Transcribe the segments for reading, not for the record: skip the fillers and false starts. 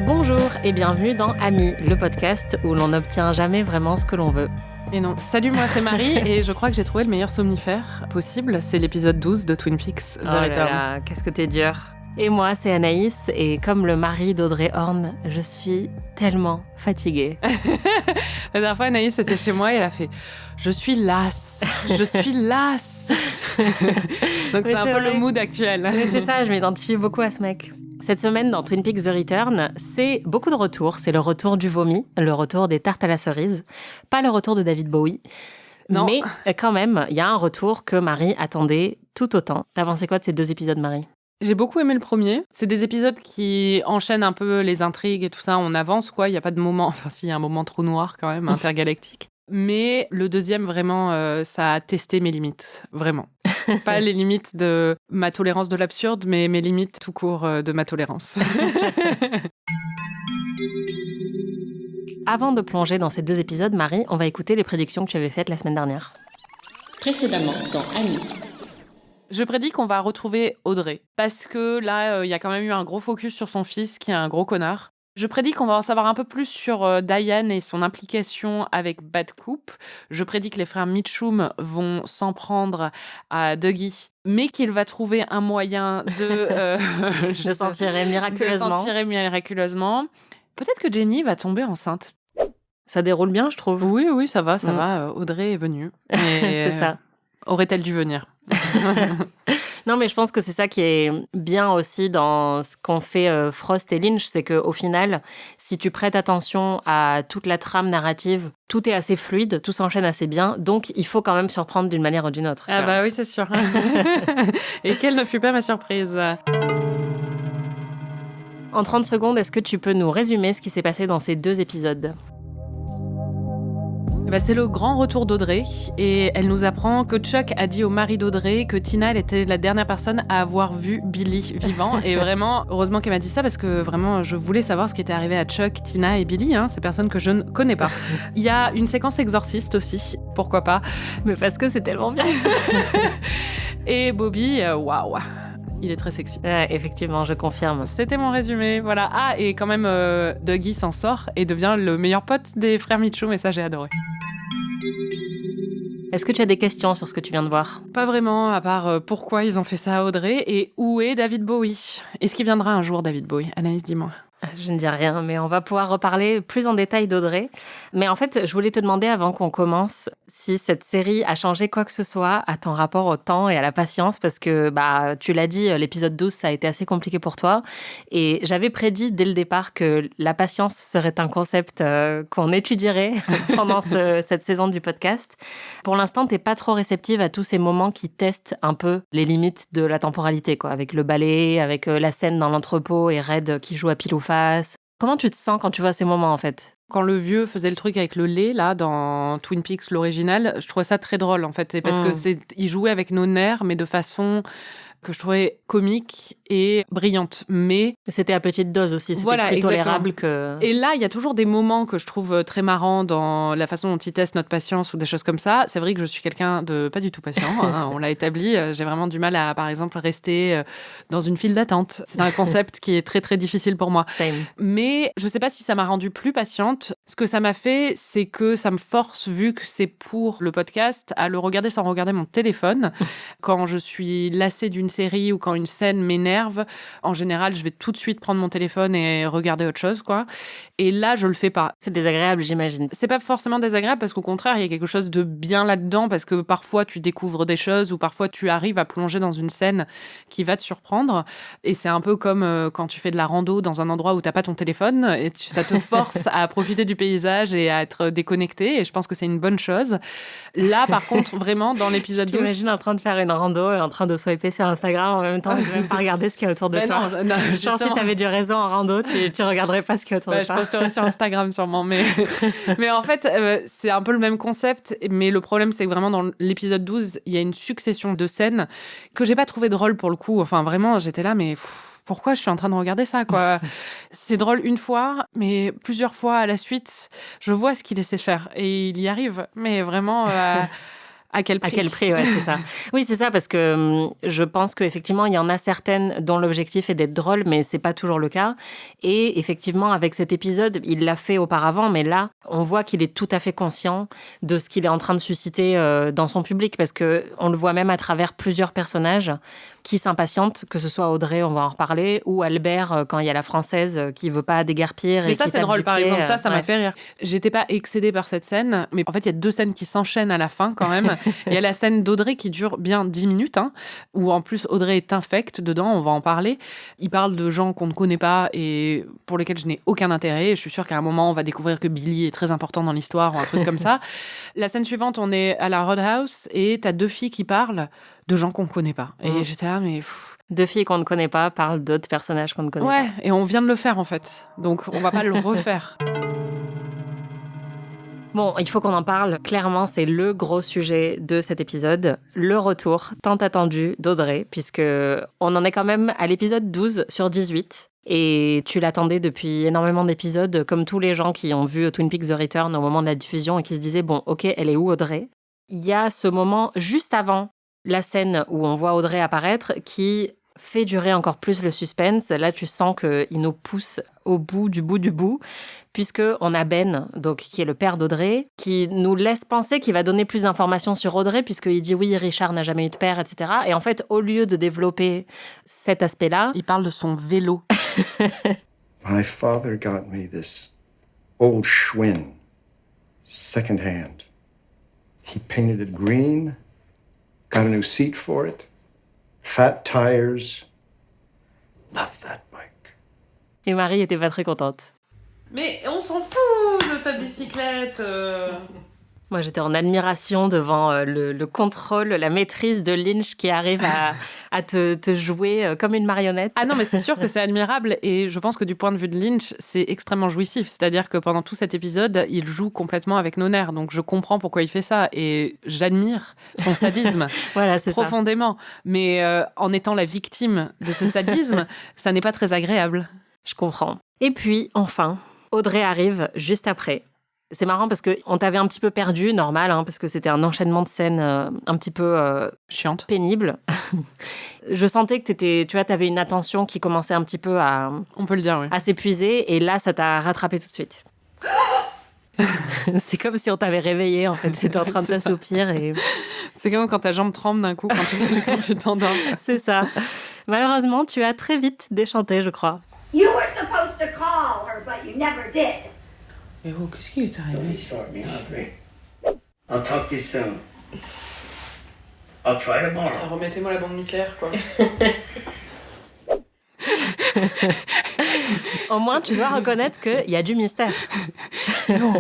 Bonjour et bienvenue dans Amis, le podcast où l'on n'obtient jamais vraiment ce que l'on veut. Et non. Salut, moi c'est Marie et je crois que j'ai trouvé le meilleur somnifère possible. C'est l'épisode 12 de Twin Peaks The Return. Là, qu'est-ce que t'es dur. Et moi, c'est Anaïs, et comme le mari d'Audrey Horne, je suis tellement fatiguée. La dernière fois, Anaïs était chez moi et elle a fait « Je suis lasse, je suis lasse !» Donc c'est un peu le mood actuel. Mais c'est ça, je m'identifie beaucoup à ce mec. Cette semaine, dans Twin Peaks The Return, c'est beaucoup de retours. C'est le retour du vomi, le retour des tartes à la cerise, pas le retour de David Bowie. Non. Mais quand même, il y a un retour que Marie attendait tout autant. T'as pensé quoi de ces 2 épisodes, Marie ? J'ai beaucoup aimé le premier. C'est des épisodes qui enchaînent un peu les intrigues et tout ça. On avance, quoi. Il n'y a pas de moment... Enfin, si, il y a un moment trou noir quand même, intergalactique. Mais le deuxième, vraiment, ça a testé mes limites. Vraiment. Pas les limites de ma tolérance de l'absurde, mais mes limites tout court de ma tolérance. Avant de plonger dans ces 2 épisodes, Marie, on va écouter les prédictions que tu avais faites la semaine dernière. Précédemment dans Amis. Je prédis qu'on va retrouver Audrey. Parce que là, il y a quand même eu un gros focus sur son fils, qui est un gros connard. Je prédis qu'on va en savoir un peu plus sur Diane et son implication avec Bad Coop. Je prédis que les frères Mitchum vont s'en prendre à Dougie, mais qu'il va trouver un moyen de... s'en tirer miraculeusement. Peut-être que Jenny va tomber enceinte. Ça déroule bien, je trouve. Oui, ça va. Audrey est venue. C'est ça. Aurait-elle dû venir ? Non, mais je pense que c'est ça qui est bien aussi dans ce qu'ont fait Frost et Lynch, c'est qu'au final, si tu prêtes attention à toute la trame narrative, tout est assez fluide, tout s'enchaîne assez bien, donc il faut quand même surprendre d'une manière ou d'une autre. Ah bah oui, c'est sûr. Et quelle ne fut pas ma surprise ? En 30 secondes, est-ce que tu peux nous résumer ce qui s'est passé dans ces 2 épisodes ? C'est le grand retour d'Audrey et elle nous apprend que Chuck a dit au mari d'Audrey que Tina, elle était la dernière personne à avoir vu Billy vivant. Et vraiment, heureusement qu'elle m'a dit ça parce que vraiment, je voulais savoir ce qui était arrivé à Chuck, Tina et Billy, ces personnes que je ne connais pas. Il y a une séquence exorciste aussi, pourquoi pas. Mais parce que c'est tellement bien. Et Bobby, waouh. Il est très sexy. Effectivement, je confirme. C'était mon résumé, voilà. Ah, et quand même, Dougie s'en sort et devient le meilleur pote des frères Mitchum, et ça, j'ai adoré. Est-ce que tu as des questions sur ce que tu viens de voir ? Pas vraiment, à part pourquoi ils ont fait ça à Audrey et où est David Bowie ? Est-ce qu'il viendra un jour, David Bowie ? Anaïs, dis-moi. Je ne dis rien, mais on va pouvoir reparler plus en détail d'Audrey. Mais en fait, je voulais te demander avant qu'on commence si cette série a changé quoi que ce soit à ton rapport au temps et à la patience, parce que tu l'as dit, l'épisode 12, ça a été assez compliqué pour toi. Et j'avais prédit dès le départ que la patience serait un concept qu'on étudierait pendant cette saison du podcast. Pour l'instant, t'es pas trop réceptive à tous ces moments qui testent un peu les limites de la temporalité, quoi, avec le ballet, avec la scène dans l'entrepôt et Red qui joue à pile ou face. Comment tu te sens quand tu vois ces moments, en fait ? Quand le vieux faisait le truc avec le lait, là, dans Twin Peaks, l'original, je trouvais ça très drôle, en fait. Parce que il jouait avec nos nerfs, mais de façon que je trouvais comique et brillante. Mais c'était à petite dose aussi, c'était plus tolérable que... Et là, il y a toujours des moments que je trouve très marrants dans la façon dont ils testent notre patience ou des choses comme ça. C'est vrai que je suis quelqu'un de pas du tout patient, on l'a établi. J'ai vraiment du mal à, par exemple, rester dans une file d'attente. C'est un concept qui est très, très difficile pour moi. Same. Mais je sais pas si ça m'a rendue plus patiente. Ce que ça m'a fait, c'est que ça me force, vu que c'est pour le podcast, à le regarder sans regarder mon téléphone. Quand je suis lassée d'une série ou quand une scène m'énerve, en général, je vais tout de suite prendre mon téléphone et regarder autre chose, quoi. Et là, je le fais pas. C'est désagréable, j'imagine. C'est pas forcément désagréable parce qu'au contraire, il y a quelque chose de bien là-dedans parce que parfois, tu découvres des choses ou parfois, tu arrives à plonger dans une scène qui va te surprendre. Et c'est un peu comme quand tu fais de la rando dans un endroit où t'as pas ton téléphone et ça te force à profiter du paysage et à être déconnecté. Et je pense que c'est une bonne chose. Là, par contre, vraiment, dans l'épisode 12... T'imagines en train de faire une rando et en train de swiper sur Instagram en même temps et de même pas regarder ce qu'il y a autour de toi. Non, genre, si t'avais du réseau en rando, tu regarderais pas ce qu'il y a autour de toi. Je posterai sur Instagram sûrement, mais en fait, c'est un peu le même concept. Mais le problème, c'est que vraiment, dans l'épisode 12, il y a une succession de scènes que j'ai pas trouvé drôle pour le coup. Enfin, vraiment, j'étais là, mais... pourquoi je suis en train de regarder ça, quoi? C'est drôle une fois, mais plusieurs fois à la suite, je vois ce qu'il essaie de faire et il y arrive. Mais vraiment, À quel prix? À quel prix, ouais, c'est ça. Oui, c'est ça, parce que je pense qu'effectivement, il y en a certaines dont l'objectif est d'être drôle, mais c'est pas toujours le cas. Et effectivement, avec cet épisode, il l'a fait auparavant, mais là, on voit qu'il est tout à fait conscient de ce qu'il est en train de susciter dans son public, parce que on le voit même à travers plusieurs personnages qui s'impatientent, que ce soit Audrey, on va en reparler, ou Albert, quand il y a la Française qui veut pas déguerpir Mais et ça, qui c'est tape drôle, du par pied, exemple. Ça m'a ouais. fait rire. J'étais pas excédée par cette scène, mais en fait, il y a 2 scènes qui s'enchaînent à la fin, quand même. Il y a la scène d'Audrey qui dure bien 10 minutes, hein, où en plus, Audrey est infecte dedans, on va en parler. Il parle de gens qu'on ne connaît pas et pour lesquels je n'ai aucun intérêt. Je suis sûre qu'à un moment, on va découvrir que Billy est très important dans l'histoire ou un truc comme ça. La scène suivante, on est à la Roadhouse et t'as 2 filles qui parlent de gens qu'on ne connaît pas. Et j'étais là, mais... 2 filles qu'on ne connaît pas parlent d'autres personnages qu'on ne connaît pas. Ouais, et on vient de le faire, en fait. Donc, on va pas le refaire. Bon, il faut qu'on en parle. Clairement, c'est le gros sujet de cet épisode. Le retour tant attendu d'Audrey, puisque on en est quand même à l'épisode 12 sur 18. Et tu l'attendais depuis énormément d'épisodes, comme tous les gens qui ont vu Twin Peaks The Return au moment de la diffusion et qui se disaient, bon, ok, elle est où Audrey? Il y a ce moment juste avant la scène où on voit Audrey apparaître qui fait durer encore plus le suspense. Là, tu sens qu'il nous pousse au bout du bout, puisqu'on a Ben, donc, qui est le père d'Audrey, qui nous laisse penser qu'il va donner plus d'informations sur Audrey, puisqu'il dit oui, Richard n'a jamais eu de père, etc. Et en fait, au lieu de développer cet aspect-là... Il parle de son vélo. My father got me this old Schwinn, second hand. He painted it green, got a new seat for it, fat tires. Love that bike. Et Marie était pas très contente. Mais on s'en fout de ta bicyclette. Moi, j'étais en admiration devant le contrôle, la maîtrise de Lynch qui arrive à te jouer comme une marionnette. Ah non, mais c'est sûr que c'est admirable et je pense que du point de vue de Lynch, c'est extrêmement jouissif. C'est-à-dire que pendant tout cet épisode, il joue complètement avec nos nerfs. Donc je comprends pourquoi il fait ça et j'admire son sadisme Voilà, c'est profondément. Ça. Mais en étant la victime de ce sadisme, ça n'est pas très agréable. Je comprends. Et puis, enfin, Audrey arrive juste après. C'est marrant parce qu'on t'avait un petit peu perdu, normal, hein, parce que c'était un enchaînement de scènes un petit peu chiante, pénible. Je sentais que t'avais une attention qui commençait un petit peu à... On peut le dire, oui. À s'épuiser, et là, ça t'a rattrapé tout de suite. C'est comme si on t'avait réveillé, en fait. C'était en train de t'assoupir et... C'est comme quand ta jambe tremble d'un coup quand tu t'endors. C'est ça. Malheureusement, tu as très vite déchanté, je crois. You were supposed to call her, but you never did. Mais oh, qu'est-ce qui est arrivé? Don't sort me, Audrey. I'll talk to you soon. I'll try tomorrow. Remettez-moi la bombe nucléaire, quoi. Au moins, tu dois reconnaître qu'il y a du mystère. Non.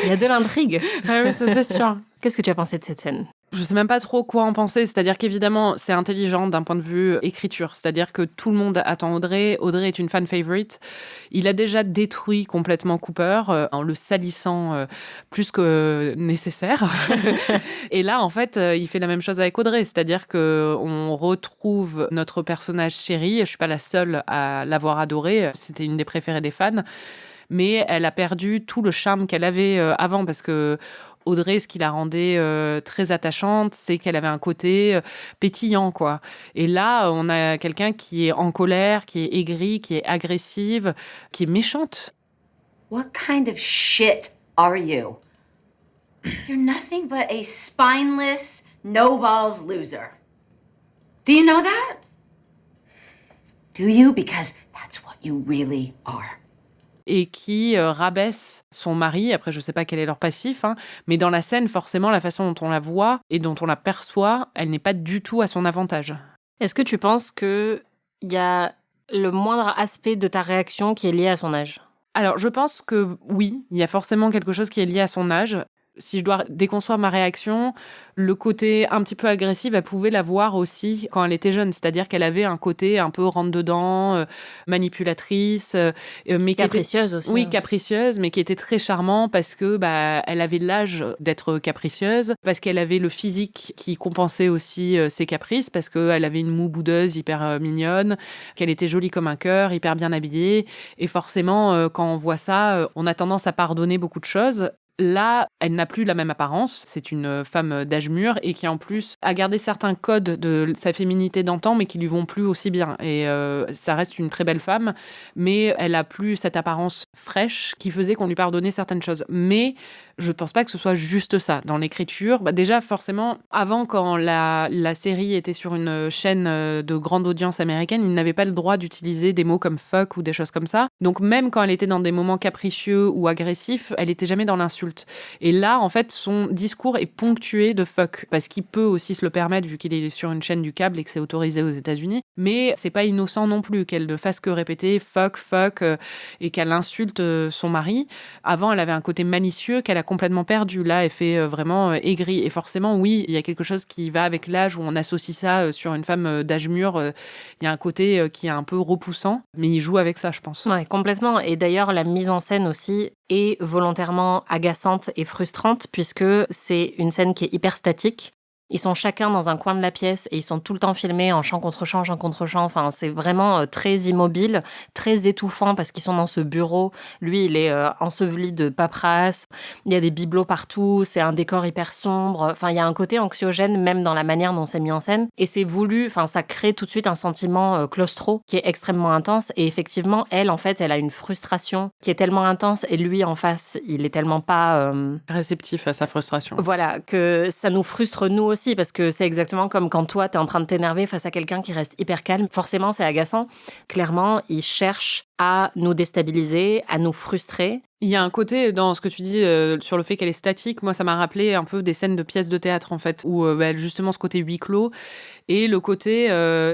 Il y a de l'intrigue. Ah oui, ça c'est sûr. Qu'est-ce que tu as pensé de cette scène? Je sais même pas trop quoi en penser, c'est-à-dire qu'évidemment, c'est intelligent d'un point de vue écriture, c'est-à-dire que tout le monde attend Audrey. Audrey est une fan favorite. Il a déjà détruit complètement Cooper en le salissant plus que nécessaire. Et là, en fait, il fait la même chose avec Audrey, c'est-à-dire qu'on retrouve notre personnage chéri. Je suis pas la seule à l'avoir adorée, c'était une des préférées des fans, mais elle a perdu tout le charme qu'elle avait avant parce que Audrey, ce qui la rendait très attachante, c'est qu'elle avait un côté pétillant, quoi. Et là, on a quelqu'un qui est en colère, qui est aigrie, qui est agressive, qui est méchante. What kind of shit are you? You're nothing but a spineless, no-balls loser. Do you know that? Do you? Because that's what you really are. Et qui rabaisse son mari. Après, je sais pas quel est leur passif, hein, mais dans la scène, forcément, la façon dont on la voit et dont on la perçoit, elle n'est pas du tout à son avantage. Est-ce que tu penses qu'il y a le moindre aspect de ta réaction qui est lié à son âge? Alors, je pense que oui, il y a forcément quelque chose qui est lié à son âge. Si je dois déconstruire ma réaction, le côté un petit peu agressif, elle pouvait l'avoir aussi quand elle était jeune. C'est-à-dire qu'elle avait un côté un peu rentre-dedans, manipulatrice. Mais capricieuse aussi. Oui, capricieuse, mais qui était très charmant parce que elle avait l'âge d'être capricieuse, parce qu'elle avait le physique qui compensait aussi ses caprices, parce qu'elle avait une moue boudeuse hyper mignonne, qu'elle était jolie comme un cœur, hyper bien habillée. Et forcément, quand on voit ça, on a tendance à pardonner beaucoup de choses. Là, elle n'a plus la même apparence. C'est une femme d'âge mûr et qui, en plus, a gardé certains codes de sa féminité d'antan, mais qui lui vont plus aussi bien. Et ça reste une très belle femme, mais elle a plus cette apparence fraîche qui faisait qu'on lui pardonnait certaines choses. Mais je pense pas que ce soit juste ça. Dans l'écriture, déjà, forcément, avant, quand la série était sur une chaîne de grande audience américaine, ils n'avaient pas le droit d'utiliser des mots comme fuck ou des choses comme ça. Donc, même quand elle était dans des moments capricieux ou agressifs, elle était jamais dans l'insulte. Et là, en fait, son discours est ponctué de fuck, parce qu'il peut aussi se le permettre, vu qu'il est sur une chaîne du câble et que c'est autorisé aux États-Unis. Mais c'est pas innocent non plus qu'elle ne fasse que répéter fuck, et qu'elle insulte son mari. Avant, elle avait un côté malicieux qu'elle a complètement perdu. Là, elle fait vraiment aigrie. Et forcément, oui, il y a quelque chose qui va avec l'âge où on associe ça sur une femme d'âge mûr. Il y a un côté qui est un peu repoussant, mais il joue avec ça, je pense. Ouais, complètement. Et d'ailleurs, la mise en scène aussi est volontairement agaçante et frustrante, puisque c'est une scène qui est hyper statique. Ils sont chacun dans un coin de la pièce et ils sont tout le temps filmés en champ contre champ, champ contre champ. Enfin, c'est vraiment très immobile, très étouffant parce qu'ils sont dans ce bureau. Lui, il est enseveli de paperasse. Il y a des bibelots partout. C'est un décor hyper sombre. Enfin, il y a un côté anxiogène même dans la manière dont c'est mis en scène. Et c'est voulu. Enfin, ça crée tout de suite un sentiment claustro qui est extrêmement intense. Et effectivement, elle, en fait, elle a une frustration qui est tellement intense. Et lui, en face, il est tellement pas réceptif à sa frustration. Voilà, que ça nous frustre nous aussi. Parce que c'est exactement comme quand toi, t'es en train de t'énerver face à quelqu'un qui reste hyper calme. Forcément, c'est agaçant. Clairement, il cherche à nous déstabiliser, à nous frustrer. Il y a un côté dans ce que tu dis sur le fait qu'elle est statique. Moi, ça m'a rappelé un peu des scènes de pièces de théâtre, en fait, où justement ce côté huis clos et le côté...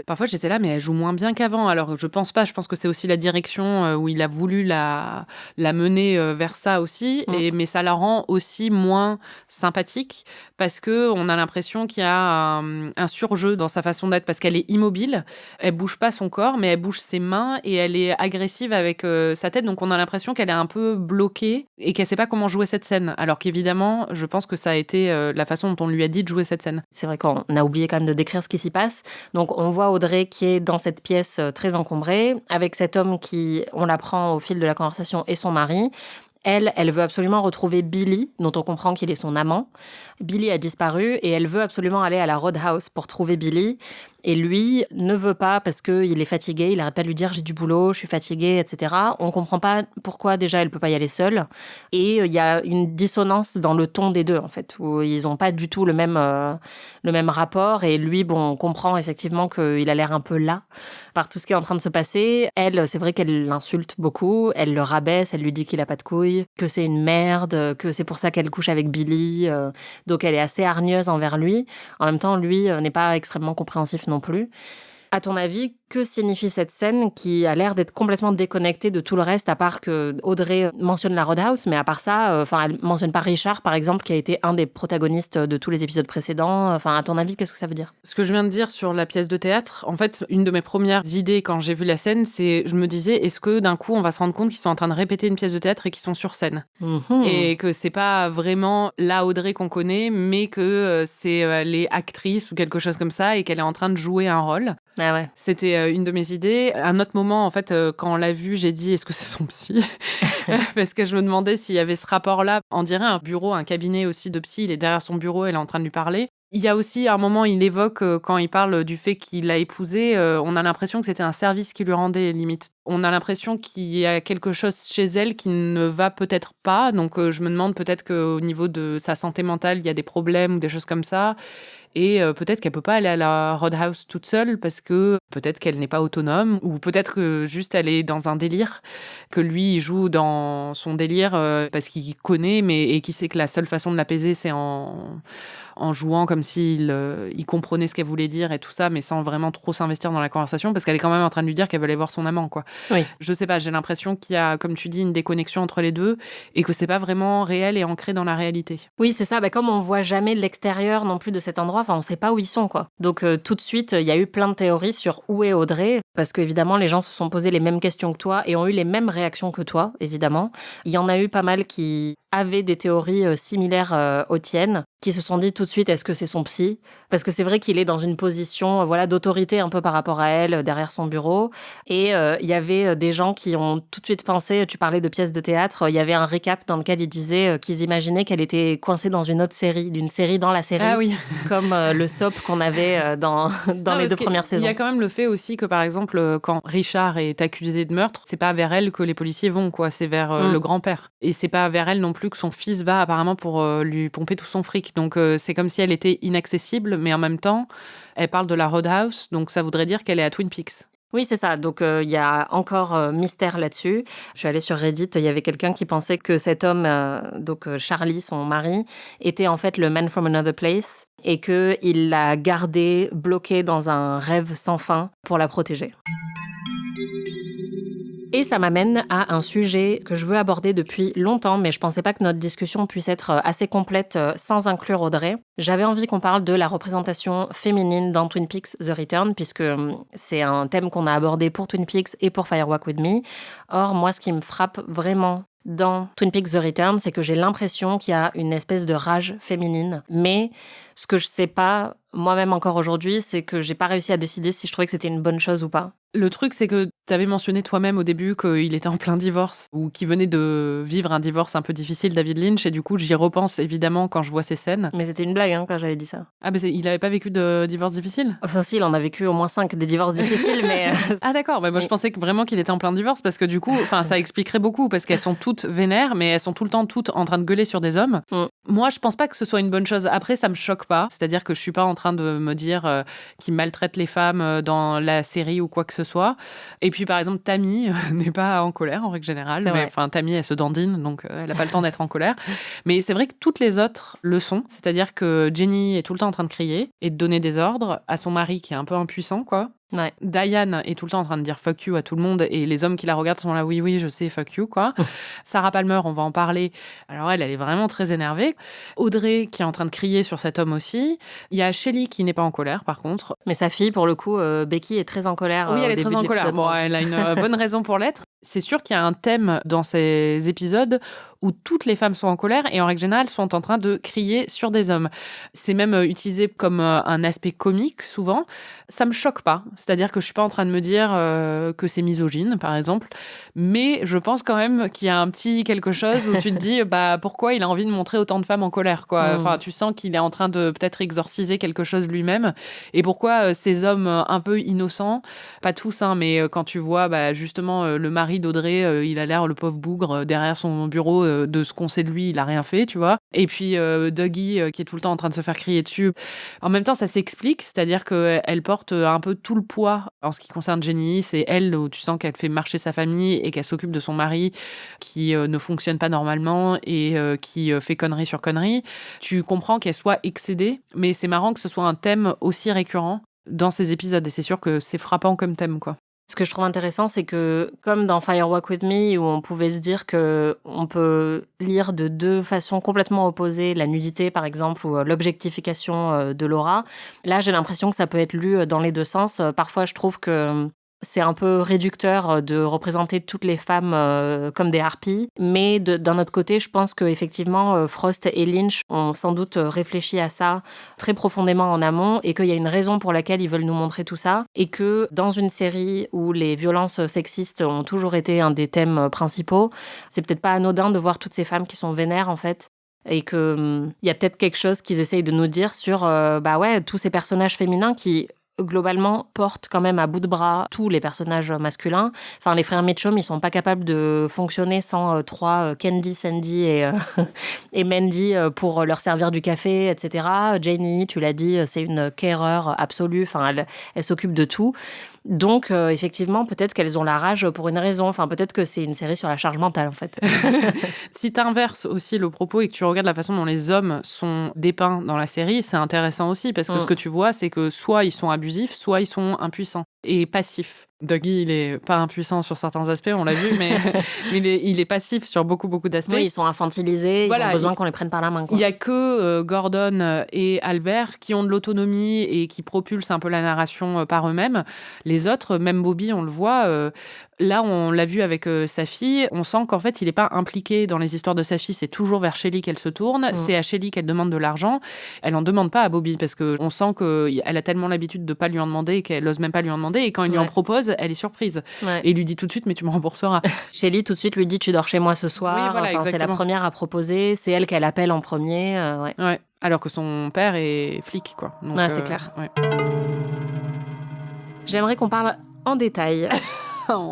parfois, j'étais là, mais elle joue moins bien qu'avant. Alors, je pense pas. Je pense que c'est aussi la direction où il a voulu la mener vers ça aussi. Mais ça la rend aussi moins sympathique parce qu'on a l'impression qu'il y a un surjeu dans sa façon d'être parce qu'elle est immobile. Elle bouge pas son corps, mais elle bouge ses mains et elle est agressive avec sa tête. Donc, on a l'impression qu'elle est un peu bloquée et qu'elle sait pas comment jouer cette scène. Alors qu'évidemment, je pense que ça a été la façon dont on lui a dit de jouer cette scène. C'est vrai qu'on a oublié quand même de décrire ce qui s'y passe. Donc on voit Audrey qui est dans cette pièce très encombrée, avec cet homme qui, on l'apprend au fil de la conversation, est son mari. Elle veut absolument retrouver Billy, dont on comprend qu'il est son amant. Billy a disparu et elle veut absolument aller à la Roadhouse pour trouver Billy. Et lui ne veut pas parce qu'il est fatigué. Il n'arrête pas de lui dire « j'ai du boulot, je suis fatigué, etc. » On ne comprend pas pourquoi déjà elle ne peut pas y aller seule. Et il y a une dissonance dans le ton des deux, en fait, où ils n'ont pas du tout le même rapport. Et lui, on comprend effectivement qu'il a l'air un peu las par tout ce qui est en train de se passer. Elle, c'est vrai qu'elle l'insulte beaucoup. Elle le rabaisse, elle lui dit qu'il n'a pas de couilles, que c'est une merde, que c'est pour ça qu'elle couche avec Billy. Donc elle est assez hargneuse envers lui. En même temps, lui n'est pas extrêmement compréhensif non plus. À ton avis, que signifie cette scène qui a l'air d'être complètement déconnectée de tout le reste, à part que Audrey mentionne la Roadhouse, mais à part ça, elle mentionne pas Richard, par exemple, qui a été un des protagonistes de tous les épisodes précédents. À ton avis, qu'est-ce que ça veut dire ? Ce que je viens de dire sur la pièce de théâtre, en fait, une de mes premières idées quand j'ai vu la scène, c'est, je me disais, est-ce que d'un coup, on va se rendre compte qu'ils sont en train de répéter une pièce de théâtre et qu'ils sont sur scène ? Et que c'est pas vraiment la Audrey qu'on connaît, mais que c'est les actrices ou quelque chose comme ça, et qu'elle est en train de jouer un rôle. Ah ouais. C'était une de mes idées. À un autre moment, en fait, quand on l'a vu, j'ai dit, est-ce que c'est son psy ? Parce que je me demandais s'il y avait ce rapport-là. On dirait un bureau, un cabinet aussi de psy. Il est derrière son bureau, elle est en train de lui parler. Il y a aussi, à un moment, il évoque, quand il parle du fait qu'il l'a épousée, on a l'impression que c'était un service qu'il lui rendait, limite. On a l'impression qu'il y a quelque chose chez elle qui ne va peut-être pas. Donc, je me demande peut-être qu'au niveau de sa santé mentale, il y a des problèmes ou des choses comme ça. Et peut-être qu'elle peut pas aller à la Roadhouse toute seule parce que peut-être qu'elle n'est pas autonome ou peut-être que juste elle est dans un délire, que lui il joue dans son délire parce qu'il connaît et qu'il sait que la seule façon de l'apaiser c'est en jouant comme s'il il comprenait ce qu'elle voulait dire et tout ça, mais sans vraiment trop s'investir dans la conversation parce qu'elle est quand même en train de lui dire qu'elle veut aller voir son amant, quoi. Oui. Je sais pas, j'ai l'impression qu'il y a, comme tu dis, une déconnexion entre les deux et que c'est pas vraiment réel et ancré dans la réalité. Oui, c'est ça. Comme on voit jamais l'extérieur non plus de cet endroit, on sait pas où ils sont, quoi. Donc tout de suite, il y a eu plein de théories sur où est Audrey, parce qu'évidemment, les gens se sont posés les mêmes questions que toi et ont eu les mêmes réactions que toi, évidemment. Il y en a eu pas mal qui avaient des théories similaires aux tiennes, qui se sont dit tout de suite, est-ce que c'est son psy? Parce que c'est vrai qu'il est dans une position voilà, d'autorité un peu par rapport à elle, derrière son bureau. Et il y avait des gens qui ont tout de suite pensé, tu parlais de pièces de théâtre, il y avait un récap dans lequel ils disaient qu'ils imaginaient qu'elle était coincée dans une autre série, d'une série dans la série, Ah oui. comme le soap qu'on avait dans les 2 premières saisons. Il y a quand même le fait aussi que, par exemple, quand Richard est accusé de meurtre, c'est pas vers elle que les policiers vont, quoi. C'est vers le grand-père. Et c'est pas vers elle non plus que son fils va, apparemment, pour lui pomper tout son fric. Donc, c'est comme si elle était inaccessible, mais en même temps, elle parle de la Roadhouse, donc ça voudrait dire qu'elle est à Twin Peaks. Oui, c'est ça. Donc, il y a encore mystère là-dessus. Je suis allée sur Reddit, il y avait quelqu'un qui pensait que cet homme, Charlie, son mari, était en fait le man from another place et qu'il l'a gardée bloquée dans un rêve sans fin pour la protéger. Et ça m'amène à un sujet que je veux aborder depuis longtemps, mais je pensais pas que notre discussion puisse être assez complète sans inclure Audrey. J'avais envie qu'on parle de la représentation féminine dans Twin Peaks The Return, puisque c'est un thème qu'on a abordé pour Twin Peaks et pour Firewalk With Me. Or, moi, ce qui me frappe vraiment dans Twin Peaks The Return, c'est que j'ai l'impression qu'il y a une espèce de rage féminine. Mais ce que je sais pas, moi-même encore aujourd'hui, c'est que j'ai pas réussi à décider si je trouvais que c'était une bonne chose ou pas. Le truc, c'est que tu avais mentionné toi-même au début qu'il était en plein divorce ou qu'il venait de vivre un divorce un peu difficile, David Lynch, et du coup, j'y repense évidemment quand je vois ces scènes. Mais c'était une blague quand j'avais dit ça. Ah, mais il avait pas vécu de divorce difficile? Enfin, si, il en a vécu au moins 5 des divorces difficiles, mais... Ah d'accord, moi je pensais vraiment qu'il était en plein divorce, parce que du coup, ça expliquerait beaucoup, parce qu'elles sont toutes vénères, mais elles sont tout le temps toutes en train de gueuler sur des hommes. Moi, je pense pas que ce soit une bonne chose. Après, ça me choque pas, c'est-à-dire que je suis pas en train de me dire qu'il maltraite les femmes dans la série ou quoi que ce soit. Et puis, par exemple, Tammy n'est pas en colère, en règle générale. Mais enfin, Tammy, elle se dandine, donc elle n'a pas le temps d'être en colère. Mais c'est vrai que toutes les autres le sont. C'est-à-dire que Jenny est tout le temps en train de crier et de donner des ordres à son mari qui est un peu impuissant, quoi. Ouais. Diane est tout le temps en train de dire fuck you à tout le monde et les hommes qui la regardent sont là oui je sais fuck you quoi. Sarah Palmer, on va en parler, alors elle est vraiment très énervée. Audrey qui est en train de crier sur cet homme aussi. Il y a Shelley qui n'est pas en colère par contre, mais sa fille pour le coup Becky est très en colère. Oui, elle est très en colère. Bon, elle a une bonne raison pour l'être. C'est sûr qu'il y a un thème dans ces épisodes où toutes les femmes sont en colère et en règle générale sont en train de crier sur des hommes. C'est même utilisé comme un aspect comique souvent. Ça me choque pas. C'est-à-dire que je suis pas en train de me dire que c'est misogyne, par exemple. Mais je pense quand même qu'il y a un petit quelque chose où tu te dis pourquoi il a envie de montrer autant de femmes en colère, quoi. Enfin, tu sens qu'il est en train de peut-être exorciser quelque chose lui-même. Et pourquoi ces hommes un peu innocents, pas tous, hein, mais quand tu vois justement le mari d'Audrey, il a l'air le pauvre bougre derrière son bureau, de ce qu'on sait de lui, il a rien fait, tu vois. Et puis Dougie qui est tout le temps en train de se faire crier dessus. En même temps, ça s'explique, c'est-à-dire qu'elle porte un peu tout le poids en ce qui concerne Jenny. C'est elle où tu sens qu'elle fait marcher sa famille et qu'elle s'occupe de son mari qui ne fonctionne pas normalement et qui fait connerie sur connerie. Tu comprends qu'elle soit excédée, mais c'est marrant que ce soit un thème aussi récurrent dans ces épisodes et c'est sûr que c'est frappant comme thème, quoi. Ce que je trouve intéressant, c'est que, comme dans Firewalk With Me, où on pouvait se dire que on peut lire de 2 façons complètement opposées, la nudité, par exemple, ou l'objectification de Laura, là, j'ai l'impression que ça peut être lu dans les 2 sens. Parfois, je trouve que c'est un peu réducteur de représenter toutes les femmes comme des harpies, mais d'un autre côté, je pense qu'effectivement, Frost et Lynch ont sans doute réfléchi à ça très profondément en amont et qu'il y a une raison pour laquelle ils veulent nous montrer tout ça et que dans une série où les violences sexistes ont toujours été un des thèmes principaux, c'est peut-être pas anodin de voir toutes ces femmes qui sont vénères, en fait. Et qu'il y a peut-être quelque chose qu'ils essayent de nous dire sur tous ces personnages féminins qui globalement portent quand même à bout de bras tous les personnages masculins. Enfin, les frères Mitchum, ils sont pas capables de fonctionner sans 3 Candy, Sandy et Mandy pour leur servir du café, etc. Janie, tu l'as dit, c'est une careur absolue. Enfin, elle s'occupe de tout. Donc, effectivement, peut-être qu'elles ont la rage pour une raison. Enfin, peut-être que c'est une série sur la charge mentale, en fait. Si tu inverses aussi le propos et que tu regardes la façon dont les hommes sont dépeints dans la série, c'est intéressant aussi, parce que ce que tu vois, c'est que soit ils sont abusifs, soit ils sont impuissants et passifs. Dougie, il est pas impuissant sur certains aspects, on l'a vu, mais il est passif sur beaucoup d'aspects. Oui, ils sont infantilisés, ils ont besoin qu'on les prenne par la main, quoi. Il y a que Gordon et Albert qui ont de l'autonomie et qui propulsent un peu la narration par eux-mêmes. Les autres, même Bobby, on le voit, Là, on l'a vu avec sa fille, on sent qu'en fait, il n'est pas impliqué dans les histoires de sa fille, c'est toujours vers Shelley qu'elle se tourne, c'est à Shelley qu'elle demande de l'argent, elle n'en demande pas à Bobby, parce qu'on sent qu'elle a tellement l'habitude de ne pas lui en demander qu'elle n'ose même pas lui en demander, et quand il lui en propose, elle est surprise. Et il lui dit tout de suite, mais tu me rembourseras. Shelley, tout de suite, lui dit, tu dors chez moi ce soir. Oui, voilà, c'est la première à proposer, c'est elle qu'elle appelle en premier. Ouais. Alors que son père est flic, quoi. Donc, c'est clair. J'aimerais qu'on parle en détail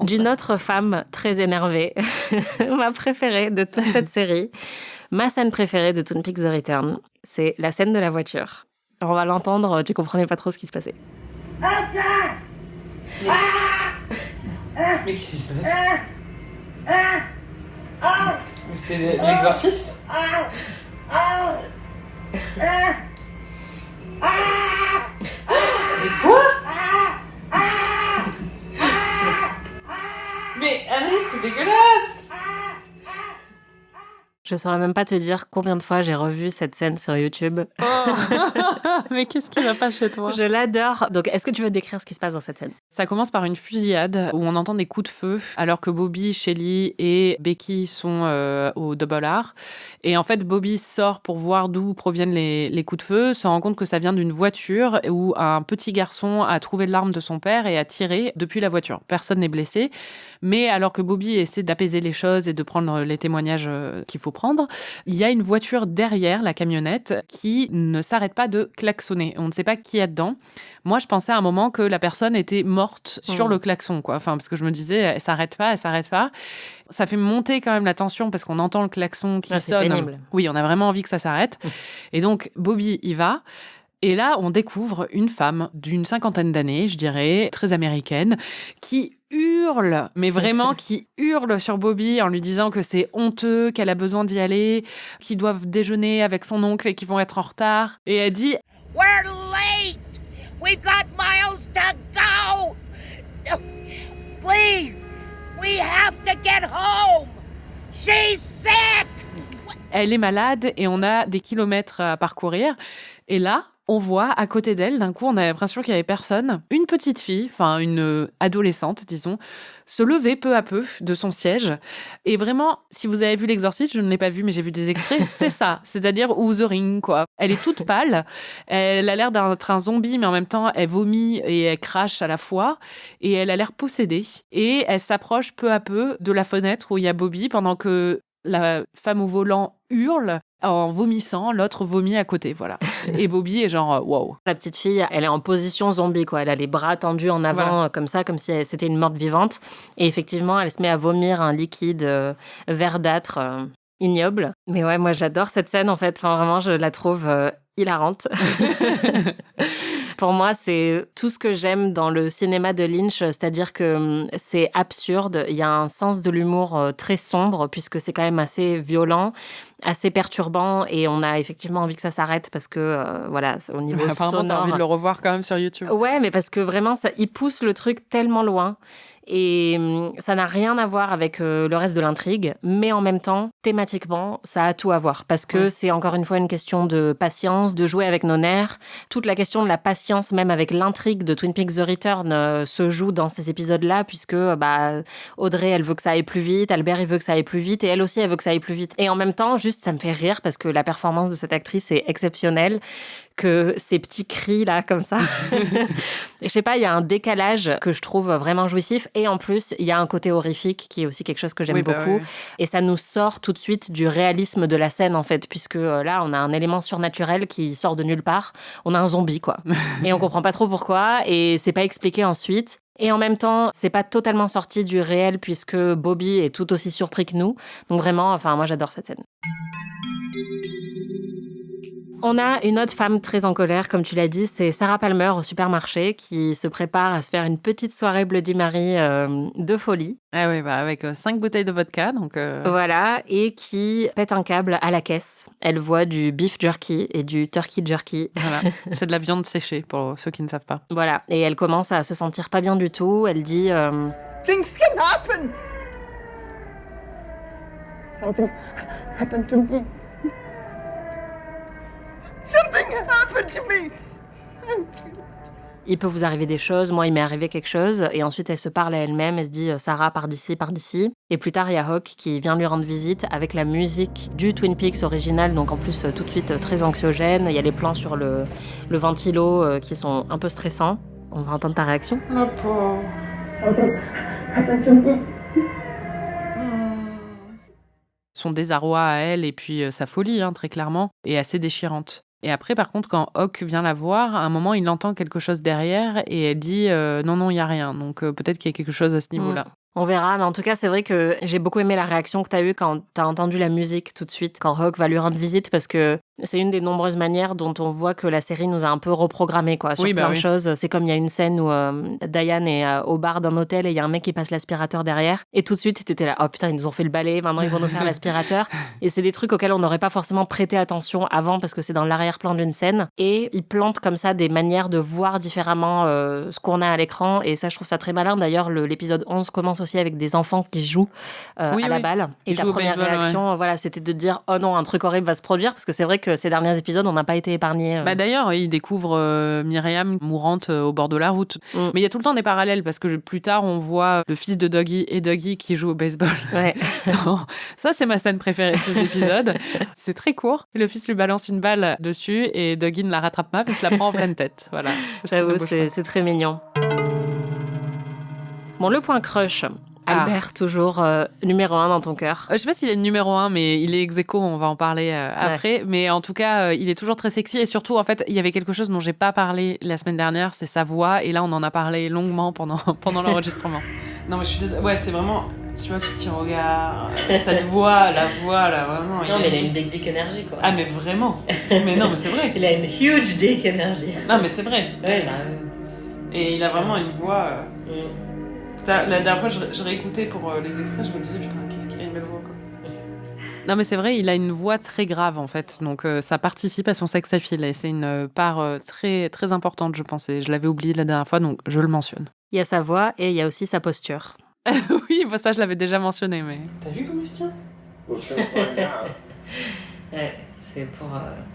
d'une autre femme très énervée. Ma préférée de toute cette série. Ma scène préférée de Twin Peaks The Return, c'est la scène de la voiture. On va l'entendre, tu comprenais pas trop ce qui se passait. Mais qu'est-ce qui se passe? Mais c'est l'exorciste? Mais quoi? Mais allez, c'est dégueulasse! Je saurais même pas te dire combien de fois j'ai revu cette scène sur YouTube. Mais qu'est-ce qui va pas chez toi? Je l'adore. Donc, est-ce que tu veux décrire ce qui se passe dans cette scène? Ça commence par une fusillade où on entend des coups de feu alors que Bobby, Shelley et Becky sont au Double R. Et en fait, Bobby sort pour voir d'où proviennent les coups de feu, se rend compte que ça vient d'une voiture où un petit garçon a trouvé l'arme de son père et a tiré depuis la voiture. Personne n'est blessé. Mais alors que Bobby essaie d'apaiser les choses et de prendre les témoignages qu'il faut prendre, il y a une voiture derrière la camionnette qui ne s'arrête pas de klaxonner. On ne sait pas qui est dedans. Moi, je pensais à un moment que la personne était morte sur le klaxon, quoi. Enfin, parce que je me disais, elle s'arrête pas. Ça fait monter quand même la tension parce qu'on entend le klaxon qui sonne. C'est pénible. Oui, on a vraiment envie que ça s'arrête. Et donc, Bobby y va. Et là, on découvre une femme d'une 50aine d'années, je dirais, très américaine, qui hurle, mais vraiment qui hurle sur Bobby en lui disant que c'est honteux, qu'elle a besoin d'y aller, qu'ils doivent déjeuner avec son oncle et qu'ils vont être en retard. Et elle dit « We're late! We've got miles to go! Please, we have to get home! She's sick! » Elle est malade et on a des kilomètres à parcourir. Et là, on voit à côté d'elle, d'un coup, on a l'impression qu'il n'y avait personne. Une petite fille, enfin une adolescente, disons, se lever peu à peu de son siège. Et vraiment, si vous avez vu L'Exorciste, je ne l'ai pas vu, mais j'ai vu des extraits, c'est ça. C'est-à-dire ou The Ring, quoi. Elle est toute pâle. Elle a l'air d'être un zombie, mais en même temps, elle vomit et elle crache à la fois. Et elle a l'air possédée. Et elle s'approche peu à peu de la fenêtre où il y a Bobby, pendant que la femme au volant hurle en vomissant, l'autre vomit à côté, voilà. Et Bobby est genre, wow. La petite fille, elle est en position zombie, quoi. Elle a les bras tendus en avant, Voilà. comme ça, comme si c'était une morte vivante. Et effectivement, elle se met à vomir un liquide verdâtre, ignoble. Mais ouais, moi, j'adore cette scène, en fait. Enfin, vraiment, je la trouve hilarante. Pour moi, c'est tout ce que j'aime dans le cinéma de Lynch, c'est-à-dire que c'est absurde, il y a un sens de l'humour très sombre, puisque c'est quand même assez violent, assez perturbant, et on a effectivement envie que ça s'arrête, parce que, voilà, au niveau Apparemment, sonore... t'as envie de le revoir quand même sur YouTube. Ouais, mais parce que vraiment, il pousse le truc tellement loin. Et ça n'a rien à voir avec le reste de l'intrigue, mais en même temps, thématiquement, ça a tout à voir. Parce que c'est encore une fois une question de patience, de jouer avec nos nerfs. Toute la question de la patience, même avec l'intrigue de Twin Peaks The Return, se joue dans ces épisodes-là, puisque Audrey, elle veut que ça aille plus vite, Albert, il veut que ça aille plus vite, et elle aussi, elle veut que ça aille plus vite. Et en même temps, juste, ça me fait rire, parce que la performance de cette actrice est exceptionnelle, que ces petits cris là comme ça. Je sais pas, il y a un décalage que je trouve vraiment jouissif, et en plus il y a un côté horrifique qui est aussi quelque chose que j'aime beaucoup. Et ça nous sort tout de suite du réalisme de la scène, en fait, puisque là on a un élément surnaturel qui sort de nulle part. On a un zombie, quoi, et on comprend pas trop pourquoi, et c'est pas expliqué ensuite. Et en même temps, c'est pas totalement sorti du réel, puisque Bobby est tout aussi surpris que nous. Donc vraiment, enfin, moi j'adore cette scène. On a une autre femme très en colère, comme tu l'as dit, c'est Sarah Palmer au supermarché, qui se prépare à se faire une petite soirée Bloody Mary de folie. Ah oui, avec 5 bouteilles de vodka, donc... Voilà, et qui pète un câble à la caisse. Elle voit du beef jerky et du turkey jerky. Voilà, c'est de la viande séchée, pour ceux qui ne savent pas. Voilà, et elle commence à se sentir pas bien du tout. Elle dit... Things can happen! Something happened to me. Something happened to me! il peut vous arriver des choses, moi il m'est arrivé quelque chose, et ensuite elle se parle à elle-même, elle se dit Sarah par d'ici, par d'ici. Et plus tard il y a Hawk qui vient lui rendre visite avec la musique du Twin Peaks original, donc en plus tout de suite très anxiogène. Il y a les plans sur le ventilo qui sont un peu stressants. On va entendre ta réaction. Le pauvre. Something happened to me. Son désarroi à elle et puis sa folie, très clairement, est assez déchirante. Et après, par contre, quand Hawk vient la voir, à un moment, il entend quelque chose derrière et elle dit non, il n'y a rien. Donc peut-être qu'il y a quelque chose à ce niveau-là. On verra, mais en tout cas, c'est vrai que j'ai beaucoup aimé la réaction que tu as eue quand tu as entendu la musique tout de suite, quand Hawk va lui rendre visite, parce que c'est une des nombreuses manières dont on voit que la série nous a un peu reprogrammés sur plein de choses. C'est comme il y a une scène où Diane est au bar d'un hôtel et il y a un mec qui passe l'aspirateur derrière. Et tout de suite, t'étais là, oh putain, ils nous ont fait le balai, maintenant ils vont nous faire l'aspirateur. Et c'est des trucs auxquels on n'aurait pas forcément prêté attention avant parce que c'est dans l'arrière-plan d'une scène. Et ils plantent comme ça des manières de voir différemment ce qu'on a à l'écran. Et ça, je trouve ça très malin. D'ailleurs, l'épisode 11 commence aussi avec des enfants qui jouent à la balle. Et ta première réaction, c'était de dire, oh non, un truc horrible va se produire, parce que c'est vrai que ces derniers épisodes, on n'a pas été épargnés. D'ailleurs, il découvre Myriam mourante au bord de la route. Mais il y a tout le temps des parallèles, parce que plus tard, on voit le fils de Dougie et Dougie qui jouent au baseball. Ouais. Ça, c'est ma scène préférée de ces épisodes. C'est très court. Le fils lui balance une balle dessus et Dougie ne la rattrape pas, mais se la prend en pleine tête. Voilà. J'avoue, c'est très mignon. Bon, le point crush. Albert, toujours numéro 1 dans ton cœur. Je sais pas s'il est numéro 1, mais il est ex-aequo, on va en parler après. Mais en tout cas, il est toujours très sexy. Et surtout, en fait, il y avait quelque chose dont j'ai pas parlé la semaine dernière, c'est sa voix. Et là, on en a parlé longuement pendant l'enregistrement. Non, mais je suis désolée. Ouais, c'est vraiment... Tu vois, ce petit regard, cette voix, la voix, là, vraiment... Non, mais il a une big dick énergie, quoi. Ah, mais vraiment. Mais non, mais c'est vrai. Il a une huge dick énergie. Non, mais c'est vrai. Ouais, Et il a vraiment une voix... La dernière fois, je réécoutais pour les extraits, je me disais, putain, qu'est-ce qu'il a une belle voix, quoi. Non, mais c'est vrai, il a une voix très grave, en fait. Donc, ça participe à son sex appeal. Et c'est une part très, très importante, je pense. Et je l'avais oublié la dernière fois, donc je le mentionne. Il y a sa voix et il y a aussi sa posture. Oui, ça, je l'avais déjà mentionné, mais... T'as vu comment il se tient? Ouais, c'est pour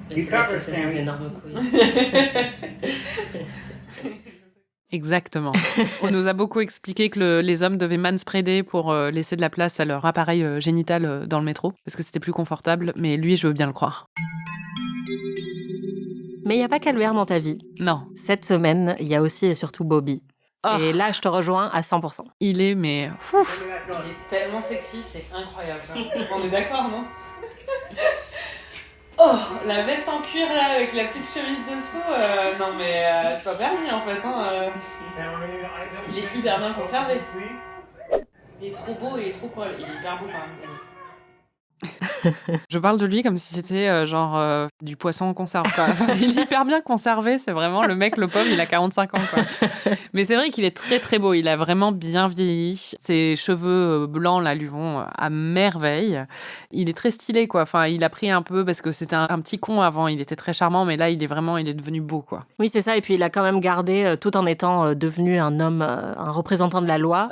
laisser ses énormes couilles. Exactement. On nous a beaucoup expliqué que les hommes devaient manspreader pour laisser de la place à leur appareil génital dans le métro, parce que c'était plus confortable, mais lui, je veux bien le croire. Mais il n'y a pas qu'Albert dans ta vie. Non. Cette semaine, il y a aussi et surtout Bobby. Oh. Et là, je te rejoins à 100%. Il est, mais... Ouf. Il est tellement sexy, c'est incroyable. On est d'accord, non? Oh, la veste en cuir là avec la petite chemise dessous, non mais c'est pas permis en fait. Il est hyper bien conservé. Il est trop beau, il est trop cool, il est hyper beau quand même. Je parle de lui comme si c'était du poisson en conserve. Quoi. Il est hyper bien conservé, c'est vraiment le mec, le pauvre, il a 45 ans. Quoi. Mais c'est vrai qu'il est très très beau, il a vraiment bien vieilli. Ses cheveux blancs là lui vont à merveille. Il est très stylé quoi. Enfin, il a pris un peu parce que c'était un petit con avant, il était très charmant, mais là il est devenu beau quoi. Oui c'est ça, et puis il a quand même gardé tout en étant devenu un homme, un représentant de la loi.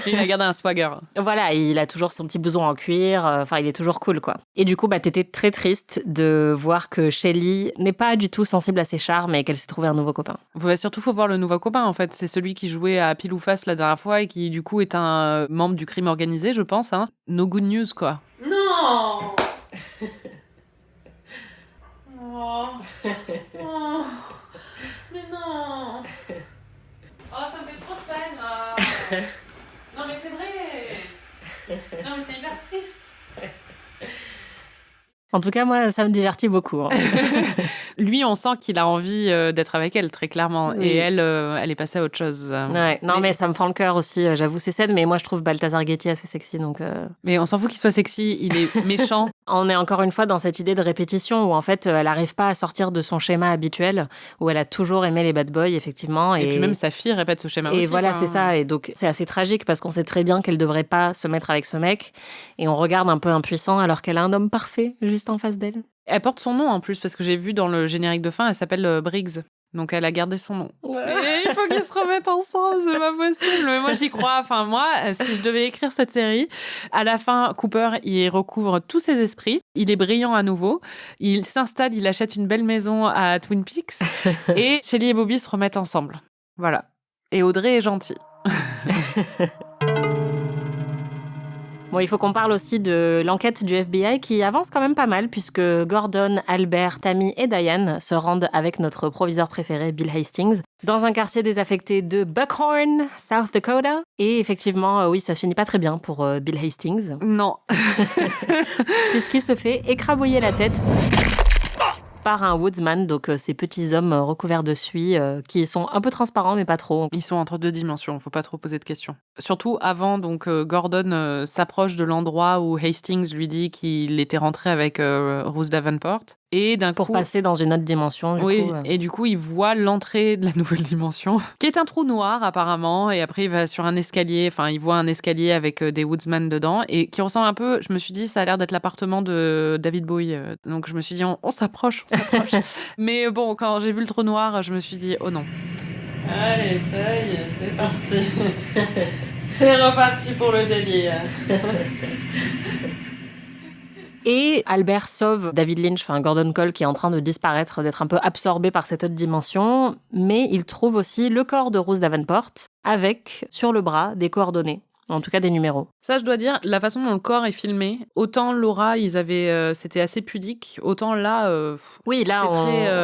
Il a gardé un swagger. Voilà, il a toujours son petit blouson en cuir. Il est toujours cool, quoi. Et du coup, t'étais très triste de voir que Shelly n'est pas du tout sensible à ses charmes et qu'elle s'est trouvée un nouveau copain. Surtout, faut voir le nouveau copain, en fait. C'est celui qui jouait à Pile ou Face la dernière fois et qui, du coup, est un membre du crime organisé, je pense. Hein. No good news, quoi. Non. Oh. Oh. Mais non. Oh, ça me fait trop de peine, là. Non, mais c'est vrai. Non, mais c'est hyper triste. En tout cas, moi, ça me divertit beaucoup. Hein. Lui, on sent qu'il a envie d'être avec elle, très clairement. Oui. Et elle est passée à autre chose. Ouais. Non, mais ça me fend le cœur aussi, j'avoue, ces scènes. Mais moi, je trouve Balthazar Getty assez sexy. Donc, Mais on s'en fout qu'il soit sexy, il est méchant. On est encore une fois dans cette idée de répétition où, en fait, elle n'arrive pas à sortir de son schéma habituel, où elle a toujours aimé les bad boys, effectivement. Et puis même sa fille répète ce schéma aussi. Et voilà, quoi. C'est ça. Et donc, c'est assez tragique parce qu'on sait très bien qu'elle ne devrait pas se mettre avec ce mec. Et on regarde un peu impuissant alors qu'elle a un homme parfait juste en face d'elle. Elle porte son nom en plus parce que j'ai vu dans le générique de fin, elle s'appelle Briggs. Donc elle a gardé son nom. Ouais. Et il faut qu'ils se remettent ensemble, c'est pas possible. Mais moi j'y crois. Enfin moi, si je devais écrire cette série, à la fin, Cooper il recouvre tous ses esprits. Il est brillant à nouveau. Il s'installe, il achète une belle maison à Twin Peaks et Shelley et Bobby se remettent ensemble. Voilà. Et Audrey est gentille. Bon, il faut qu'on parle aussi de l'enquête du FBI qui avance quand même pas mal puisque Gordon, Albert, Tammy et Diane se rendent avec notre proviseur préféré Bill Hastings dans un quartier désaffecté de Buckhorn, South Dakota. Et effectivement, oui, ça finit pas très bien pour Bill Hastings. Non. Puisqu'il se fait écrabouiller la tête par un woodsman, donc ces petits hommes recouverts de suie qui sont un peu transparents mais pas trop. Ils sont entre 2 dimensions, faut pas trop poser de questions. Surtout avant, donc Gordon s'approche de l'endroit où Hastings lui dit qu'il était rentré avec Ruth Davenport. Et d'un Pour coup, passer dans une autre dimension. oui, et du coup, il voit l'entrée de la nouvelle dimension, qui est un trou noir apparemment, et après il va sur un escalier, enfin il voit un escalier avec des woodsmen dedans, et qui ressemble un peu, je me suis dit, ça a l'air d'être l'appartement de David Bowie, donc je me suis dit, on s'approche. Mais bon, quand j'ai vu le trou noir, je me suis dit, oh non. Allez, ça y est, c'est parti. C'est reparti pour le délire. Et Albert sauve David Lynch, enfin Gordon Cole, qui est en train de disparaître, d'être un peu absorbé par cette autre dimension. Mais il trouve aussi le corps de Ruth Davenport avec, sur le bras, des coordonnées. En tout cas, des numéros. Ça, je dois dire, la façon dont le corps est filmé, autant Laura, c'était assez pudique, autant là, oui, là,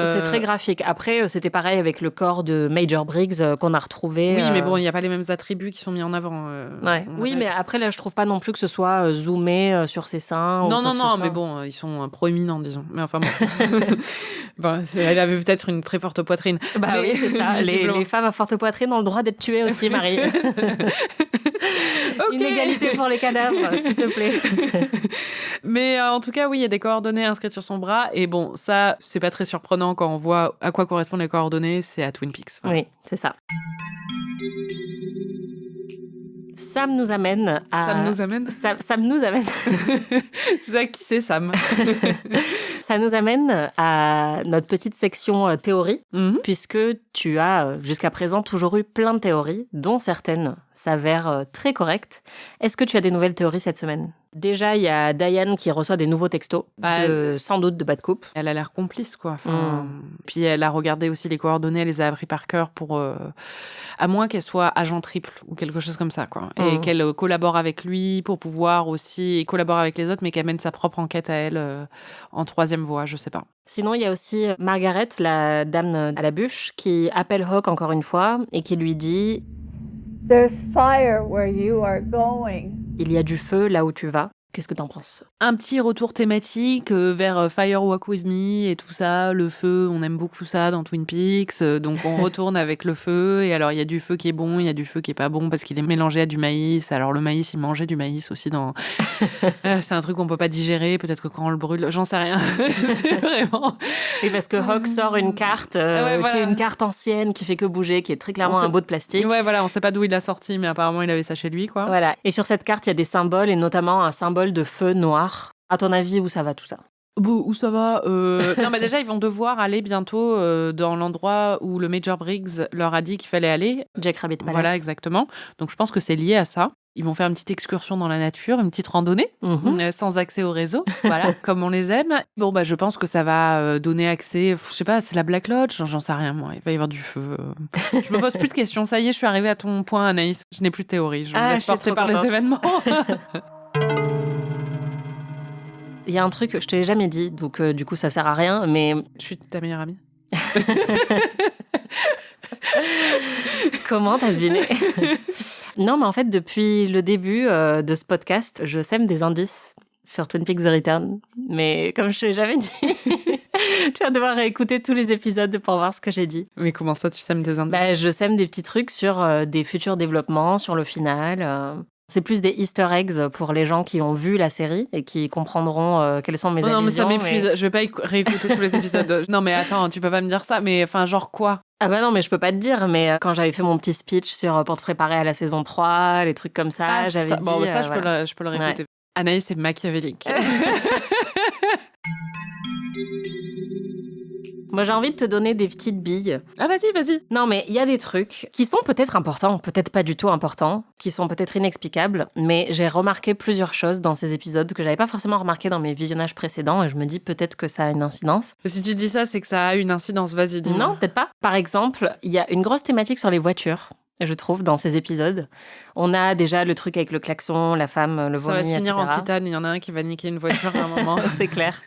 c'est très graphique. Après, c'était pareil avec le corps de Major Briggs qu'on a retrouvé. Oui, mais bon, il n'y a pas les mêmes attributs qui sont mis en avant. Ouais. Oui, mais après, là, je trouve pas non plus que ce soit zoomé sur ses seins. Non, mais bon, ils sont proéminents, disons. Mais enfin bon. Bon, elle avait peut-être une très forte poitrine. Bah oui, c'est ça. Les femmes à forte poitrine ont le droit d'être tuées aussi, Marie. Okay. Inégalité pour les cadavres, s'il te plaît. Mais en tout cas, oui, il y a des coordonnées inscrites sur son bras. Et bon, ça, c'est pas très surprenant quand on voit à quoi correspondent les coordonnées. C'est à Twin Peaks. Voilà. Oui, c'est ça. Sam nous amène à... Sam nous amène Sam nous amène. Je sais qui c'est, Sam. Ça nous amène à notre petite section théorie, puisque tu as jusqu'à présent toujours eu plein de théories, dont certaines s'avèrent très correctes. Est-ce que tu as des nouvelles théories cette semaine ? Déjà, il y a Diane qui reçoit des nouveaux textos, sans doute de Bad Coupe. Elle a l'air complice, quoi. Puis elle a regardé aussi les coordonnées, elle les a appris par cœur pour... à moins qu'elle soit agent triple ou quelque chose comme ça, quoi. Et qu'elle collabore avec lui pour pouvoir aussi collaborer avec les autres, mais qu'elle mène sa propre enquête à elle en troisième voie, je sais pas. Sinon, il y a aussi Margaret, la dame à la bûche, qui appelle Hawk encore une fois et qui lui dit « There's fire where you are going. » Il y a du feu là où tu vas. Qu'est-ce que t'en penses ? Un petit retour thématique vers Fire Walk With Me et tout ça, le feu, on aime beaucoup ça dans Twin Peaks, donc on retourne avec le feu, et alors il y a du feu qui est bon, il y a du feu qui est pas bon parce qu'il est mélangé à du maïs, alors le maïs, il mangeait du maïs aussi dans... c'est un truc qu'on peut pas digérer, peut-être que quand on le brûle, j'en sais rien, c'est vraiment... Oui, parce que Hawk sort une carte qui est une carte ancienne, qui fait que bouger, qui est très clairement un bout de plastique. Ouais, voilà, on sait pas d'où il l'a sorti, mais apparemment il avait ça chez lui, quoi. Voilà, et sur cette carte, il y a des symboles, et notamment un symbole de feu noir. À ton avis, où ça va tout ça ? Où ça va Non, mais déjà, ils vont devoir aller bientôt dans l'endroit où le Major Briggs leur a dit qu'il fallait aller. Jack Rabbit Palace. Voilà, exactement. Donc, je pense que c'est lié à ça. Ils vont faire une petite excursion dans la nature, une petite randonnée, sans accès au réseau, voilà, comme on les aime. Bon, je pense que ça va donner accès, je sais pas, c'est la Black Lodge, j'en sais rien, moi. Il va y avoir du feu. Je me pose plus de questions. Ça y est, je suis arrivée à ton point, Anaïs. Je n'ai plus de théorie. Je me laisse porter par les événements. Il y a un truc que je te l'ai jamais dit, donc du coup ça sert à rien, mais... Je suis ta meilleure amie. Comment t'as deviné ? Non, mais en fait, depuis le début de ce podcast, je sème des indices sur Twin Peaks The Return. Mais comme je te l'ai jamais dit, tu vas devoir réécouter tous les épisodes pour voir ce que j'ai dit. Mais comment ça, tu sèmes des indices ? Je sème des petits trucs sur des futurs développements, sur le final... C'est plus des easter eggs pour les gens qui ont vu la série et qui comprendront quelles sont mes allusions. Non, mais ça m'épuise. Je vais pas réécouter tous les épisodes. Non, mais attends, tu peux pas me dire ça. Mais enfin, genre quoi ? Ah bah non, mais je peux pas te dire. Mais quand j'avais fait mon petit speech pour te préparer à la saison 3, les trucs comme ça, j'avais dit... Bon, ça, je peux le réécouter. Ouais. Anaïs, c'est machiavélique. Moi, j'ai envie de te donner des petites billes. Ah, vas-y. Non, mais il y a des trucs qui sont peut-être importants, peut-être pas du tout importants, qui sont peut-être inexplicables, mais j'ai remarqué plusieurs choses dans ces épisodes que j'avais pas forcément remarqué dans mes visionnages précédents, et je me dis peut-être que ça a une incidence. Si tu dis ça, c'est que ça a une incidence. Vas-y, dis-moi. Non, peut-être pas. Par exemple, il y a une grosse thématique sur les voitures. Je trouve, dans ces épisodes. On a déjà le truc avec le klaxon, la femme, le vomi, Ça va se finir etc. en titane. Il y en a un qui va niquer une voiture à un moment. C'est clair.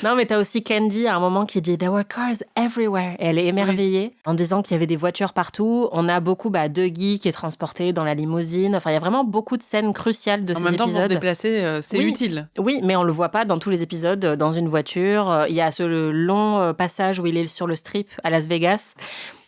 Non, mais t'as aussi Candy à un moment qui dit « There were cars everywhere ». Et elle est émerveillée en disant qu'il y avait des voitures partout. On a beaucoup Dougie qui est transporté dans la limousine. Enfin, il y a vraiment beaucoup de scènes cruciales de ces épisodes. En même temps, pour se déplacer, c'est Oui. utile. Oui, mais on le voit pas dans tous les épisodes, dans une voiture. Il y a ce long passage où il est sur le strip à Las Vegas.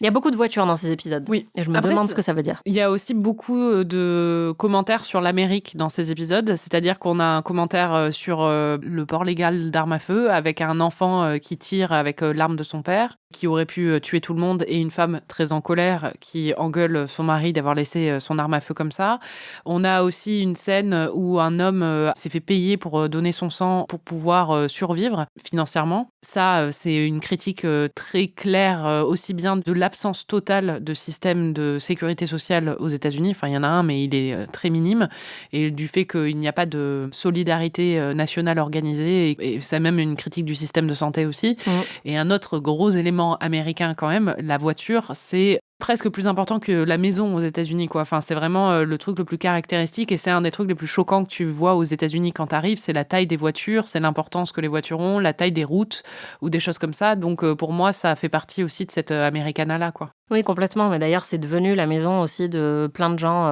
Il y a beaucoup de voitures dans ces épisodes. Oui. Et je me Après, demande ce que ça veut dire. Il y a aussi beaucoup de commentaires sur l'Amérique dans ces épisodes. C'est-à-dire qu'on a un commentaire sur le port légal d'armes à feu avec un enfant qui tire avec l'arme de son père, qui aurait pu tuer tout le monde, et une femme très en colère qui engueule son mari d'avoir laissé son arme à feu comme ça. On a aussi une scène où un homme s'est fait payer pour donner son sang pour pouvoir survivre financièrement. Ça, c'est une critique très claire, aussi bien de l'absence totale de système de sécurité sociale aux États-Unis. Enfin, il y en a un, mais il est très minime. Et du fait qu'il n'y a pas de solidarité nationale organisée. Et c'est même une critique du système de santé aussi. Et un autre gros élément américain quand même, la voiture, c'est presque plus important que la maison aux États-Unis, quoi. Enfin, c'est vraiment le truc le plus caractéristique, et c'est un des trucs les plus choquants que tu vois aux États-Unis quand t'arrives, c'est la taille des voitures, c'est l'importance que les voitures ont, la taille des routes ou des choses comme ça. Donc pour moi, ça fait partie aussi de cette Americana-là, quoi. Oui, complètement. Mais d'ailleurs, c'est devenu la maison aussi de plein de gens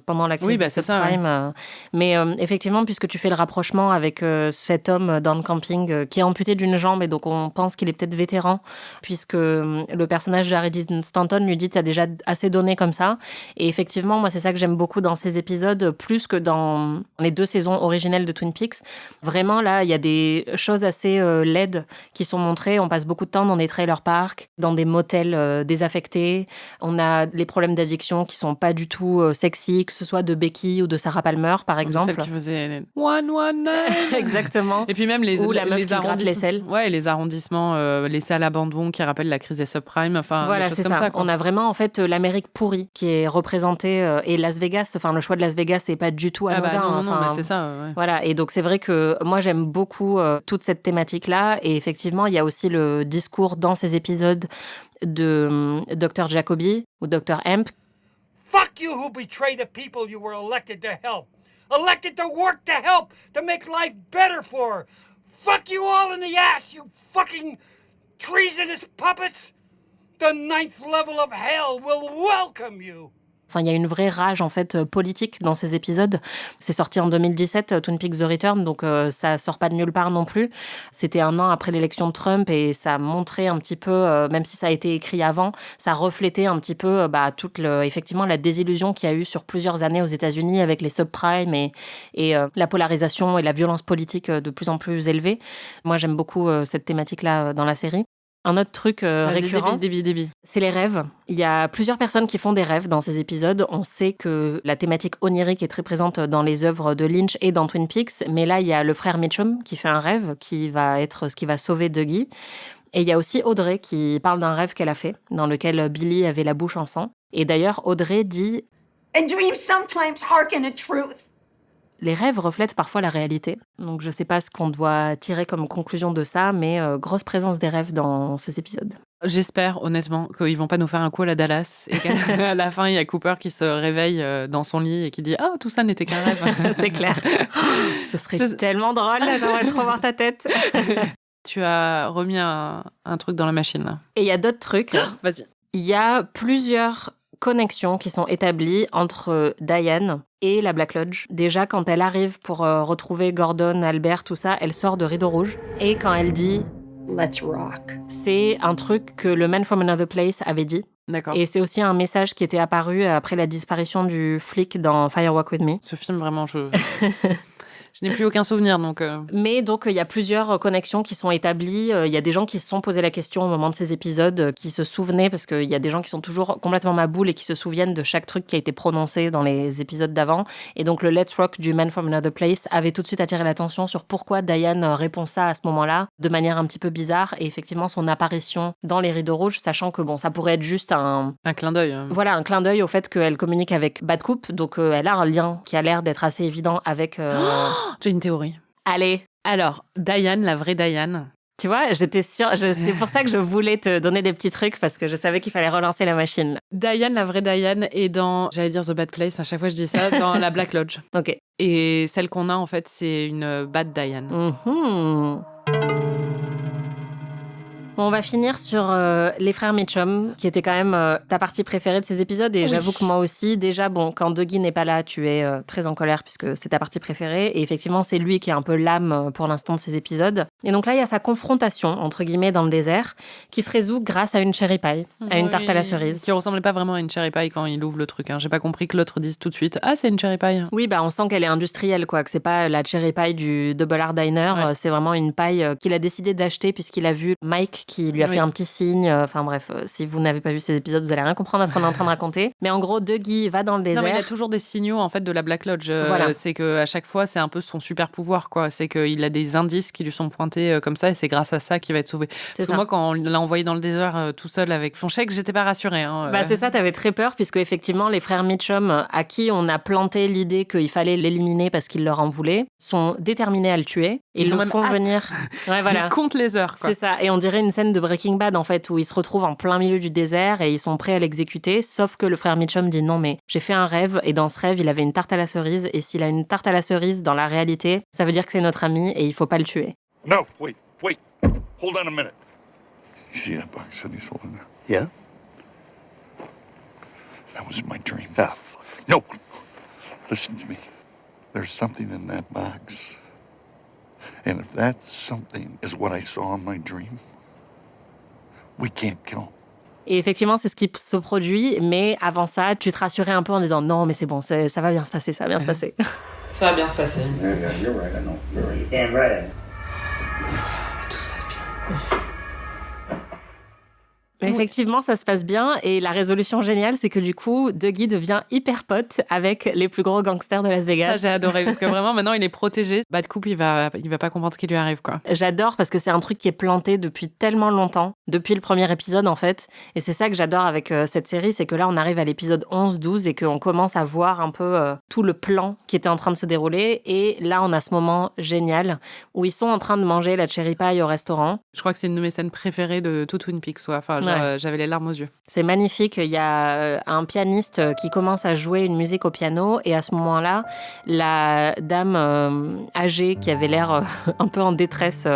pendant la crise des subprimes. Ouais. Mais effectivement, puisque tu fais le rapprochement avec cet homme dans le camping qui est amputé d'une jambe, et donc on pense qu'il est peut-être vétéran, puisque le personnage de Harry Dean Stanton lui dit « T'as déjà assez donné comme ça ». Et effectivement, moi, c'est ça que j'aime beaucoup dans ces épisodes, plus que dans les 2 saisons originelles de Twin Peaks. Vraiment, là, il y a des choses assez laides qui sont montrées. On passe beaucoup de temps dans des trailer parks, dans des motels désaffectés. On a les problèmes d'addiction qui sont pas du tout sexy, que ce soit de Becky ou de Sarah Palmer, par exemple. Celle qui faisait 119. Exactement. Et puis même ou la meuf qui gratte les selles. Ouais, les arrondissements laissés à l'abandon qui rappellent la crise des subprimes. Enfin, voilà, des choses comme ça. On a vraiment en fait l'Amérique pourrie qui est représentée, et Las Vegas. Enfin, le choix de Las Vegas c'est pas du tout anodin. Non, mais c'est ça. Ouais. Voilà, et donc c'est vrai que moi j'aime beaucoup toute cette thématique-là, et effectivement il y a aussi le discours dans ces épisodes de Dr. Jacoby ou Dr. Hemp. Fuck you who betray the people you were elected to help. Elected to work to help, to make life better for. Fuck you all in the ass, you fucking treasonous puppets. The 9th level of hell will welcome you. Enfin, il y a une vraie rage en fait politique dans ces épisodes. C'est sorti en 2017, Twin Peaks The Return, donc ça sort pas de nulle part non plus. C'était 1 an après l'élection de Trump, et ça montrait un petit peu, même si ça a été écrit avant, ça reflétait un petit peu toute effectivement la désillusion qu'il y a eu sur plusieurs années aux États-Unis avec les subprimes et la polarisation et la violence politique de plus en plus élevée. Moi, j'aime beaucoup cette thématique-là dans la série. Un autre truc récurrent, Déby. c'est les rêves. Il y a plusieurs personnes qui font des rêves dans ces épisodes. On sait que la thématique onirique est très présente dans les œuvres de Lynch et dans Twin Peaks, mais là, il y a le frère Mitchum qui fait un rêve qui va être ce qui va sauver Dougie. Et il y a aussi Audrey qui parle d'un rêve qu'elle a fait, dans lequel Billy avait la bouche en sang. Et d'ailleurs, Audrey dit « And dreams sometimes hearken a truth. » Les rêves reflètent parfois la réalité. Donc, je ne sais pas ce qu'on doit tirer comme conclusion de ça, mais grosse présence des rêves dans ces épisodes. J'espère, honnêtement, qu'ils vont pas nous faire un coup à la Dallas, et qu'à la fin, il y a Cooper qui se réveille dans son lit et qui dit « Ah, tout ça n'était qu'un rêve. » C'est clair. Ce serait tellement drôle, là, j'aimerais trop voir ta tête. Tu as remis un truc dans la machine, là. Et il y a d'autres trucs. Vas-y. Il y a plusieurs connexions qui sont établies entre Diane et la Black Lodge. Déjà, quand elle arrive pour retrouver Gordon, Albert, tout ça, elle sort de Rideau Rouge. Et quand elle dit « Let's rock », c'est un truc que le Man from Another Place avait dit. D'accord. Et c'est aussi un message qui était apparu après la disparition du flic dans Fire Walk With Me. Ce film, vraiment, Je n'ai plus aucun souvenir, donc... Mais donc, il y a plusieurs connexions qui sont établies. Il y a des gens qui se sont posé la question au moment de ces épisodes, qui se souvenaient, parce qu'il y a des gens qui sont toujours complètement maboules et qui se souviennent de chaque truc qui a été prononcé dans les épisodes d'avant. Et donc, le Let's Rock du Man from Another Place avait tout de suite attiré l'attention sur pourquoi Diane répond ça à ce moment-là, de manière un petit peu bizarre. Et effectivement, son apparition dans les rideaux rouges, sachant que, bon, ça pourrait être juste un clin d'œil. Voilà, un clin d'œil au fait qu'elle communique avec Bad Coupe. Donc, elle a un lien qui a l'air d'être assez évident avec... J'ai une théorie. Allez. Alors, Diane, la vraie Diane. Tu vois, j'étais sûre. C'est pour ça que je voulais te donner des petits trucs, parce que je savais qu'il fallait relancer la machine. Diane, la vraie Diane, est dans, j'allais dire The Bad Place, à chaque fois je dis ça, dans la Black Lodge. Ok. Et celle qu'on a, en fait, c'est une Bad Diane. Mm-hmm. Bon, on va finir sur les frères Mitchum, qui était quand même ta partie préférée de ces épisodes. Et j'avoue que moi aussi, déjà, bon, quand Dougie n'est pas là, tu es très en colère puisque c'est ta partie préférée. Et effectivement, c'est lui qui est un peu l'âme pour l'instant de ces épisodes. Et donc là, il y a sa confrontation, entre guillemets, dans le désert, qui se résout grâce à une cherry pie, à une tarte à la cerise. Qui ressemblait pas vraiment à une cherry pie quand il ouvre le truc. J'ai pas compris que l'autre dise tout de suite « Ah, c'est une cherry pie ». Oui, bah on sent qu'elle est industrielle, quoi, que c'est pas la cherry pie du Double R Diner. Ouais. C'est vraiment une paille qu'il a décidé d'acheter puisqu'il a vu Mike qui lui a fait un petit signe. Enfin bref, si vous n'avez pas vu ces épisodes, vous allez rien comprendre à ce qu'on est en train de raconter. Mais en gros, Dougie va dans le désert. Non, mais il a toujours des signaux en fait de la Black Lodge. Voilà. C'est qu'à chaque fois, c'est un peu son super pouvoir, quoi. C'est qu'il a des indices qui lui sont pointés comme ça, et c'est grâce à ça qu'il va être sauvé. Parce que moi, quand on l'a envoyé dans le désert tout seul avec son chèque, j'étais pas rassurée. Bah c'est ça, t'avais très peur, puisque effectivement, les frères Mitchum, à qui on a planté l'idée qu'il fallait l'éliminer parce qu'il leur en voulait, sont déterminés à le tuer. Et ils le font venir. Ouais, voilà. Ils comptent les heures, quoi. C'est ça. Et on dirait une scène de Breaking Bad, en fait, où ils se retrouvent en plein milieu du désert et ils sont prêts à l'exécuter. Sauf que le frère Mitchum dit non, mais j'ai fait un rêve. Et dans ce rêve, il avait une tarte à la cerise. Et s'il a une tarte à la cerise dans la réalité, ça veut dire que c'est notre ami et il faut pas le tuer. No, wait. Hold on a minute. You see that box that he's holding there? Yeah? That was my dream. Ah, no. Listen to me. There's something in that box. And if that something is what I saw in my dream, we can't kill him. Et effectivement, c'est ce qui se produit. Mais avant ça, tu te rassurais un peu en disant non, mais c'est bon, ça va bien se passer, ça va bien se passer. Ça va bien se passer. Yeah, you're right, I know. You're damn right. Tout se passe bien. Mais effectivement, ça se passe bien. Et la résolution géniale, c'est que du coup, Dougie devient hyper pote avec les plus gros gangsters de Las Vegas. Ça, j'ai adoré, parce que vraiment, maintenant, il est protégé. Bad Coupe, il va pas comprendre ce qui lui arrive, quoi. J'adore parce que c'est un truc qui est planté depuis tellement longtemps, depuis le premier épisode, en fait. Et c'est ça que j'adore avec cette série, c'est que là, on arrive à l'épisode 11-12 et qu'on commence à voir un peu tout le plan qui était en train de se dérouler. Et là, on a ce moment génial où ils sont en train de manger la cherry pie au restaurant. Je crois que c'est une de mes scènes préférées de tout Twin Peaks, ouais. Enfin, j'avais les larmes aux yeux. C'est magnifique. Il y a un pianiste qui commence à jouer une musique au piano et à ce moment-là, la dame âgée qui avait l'air un peu en détresse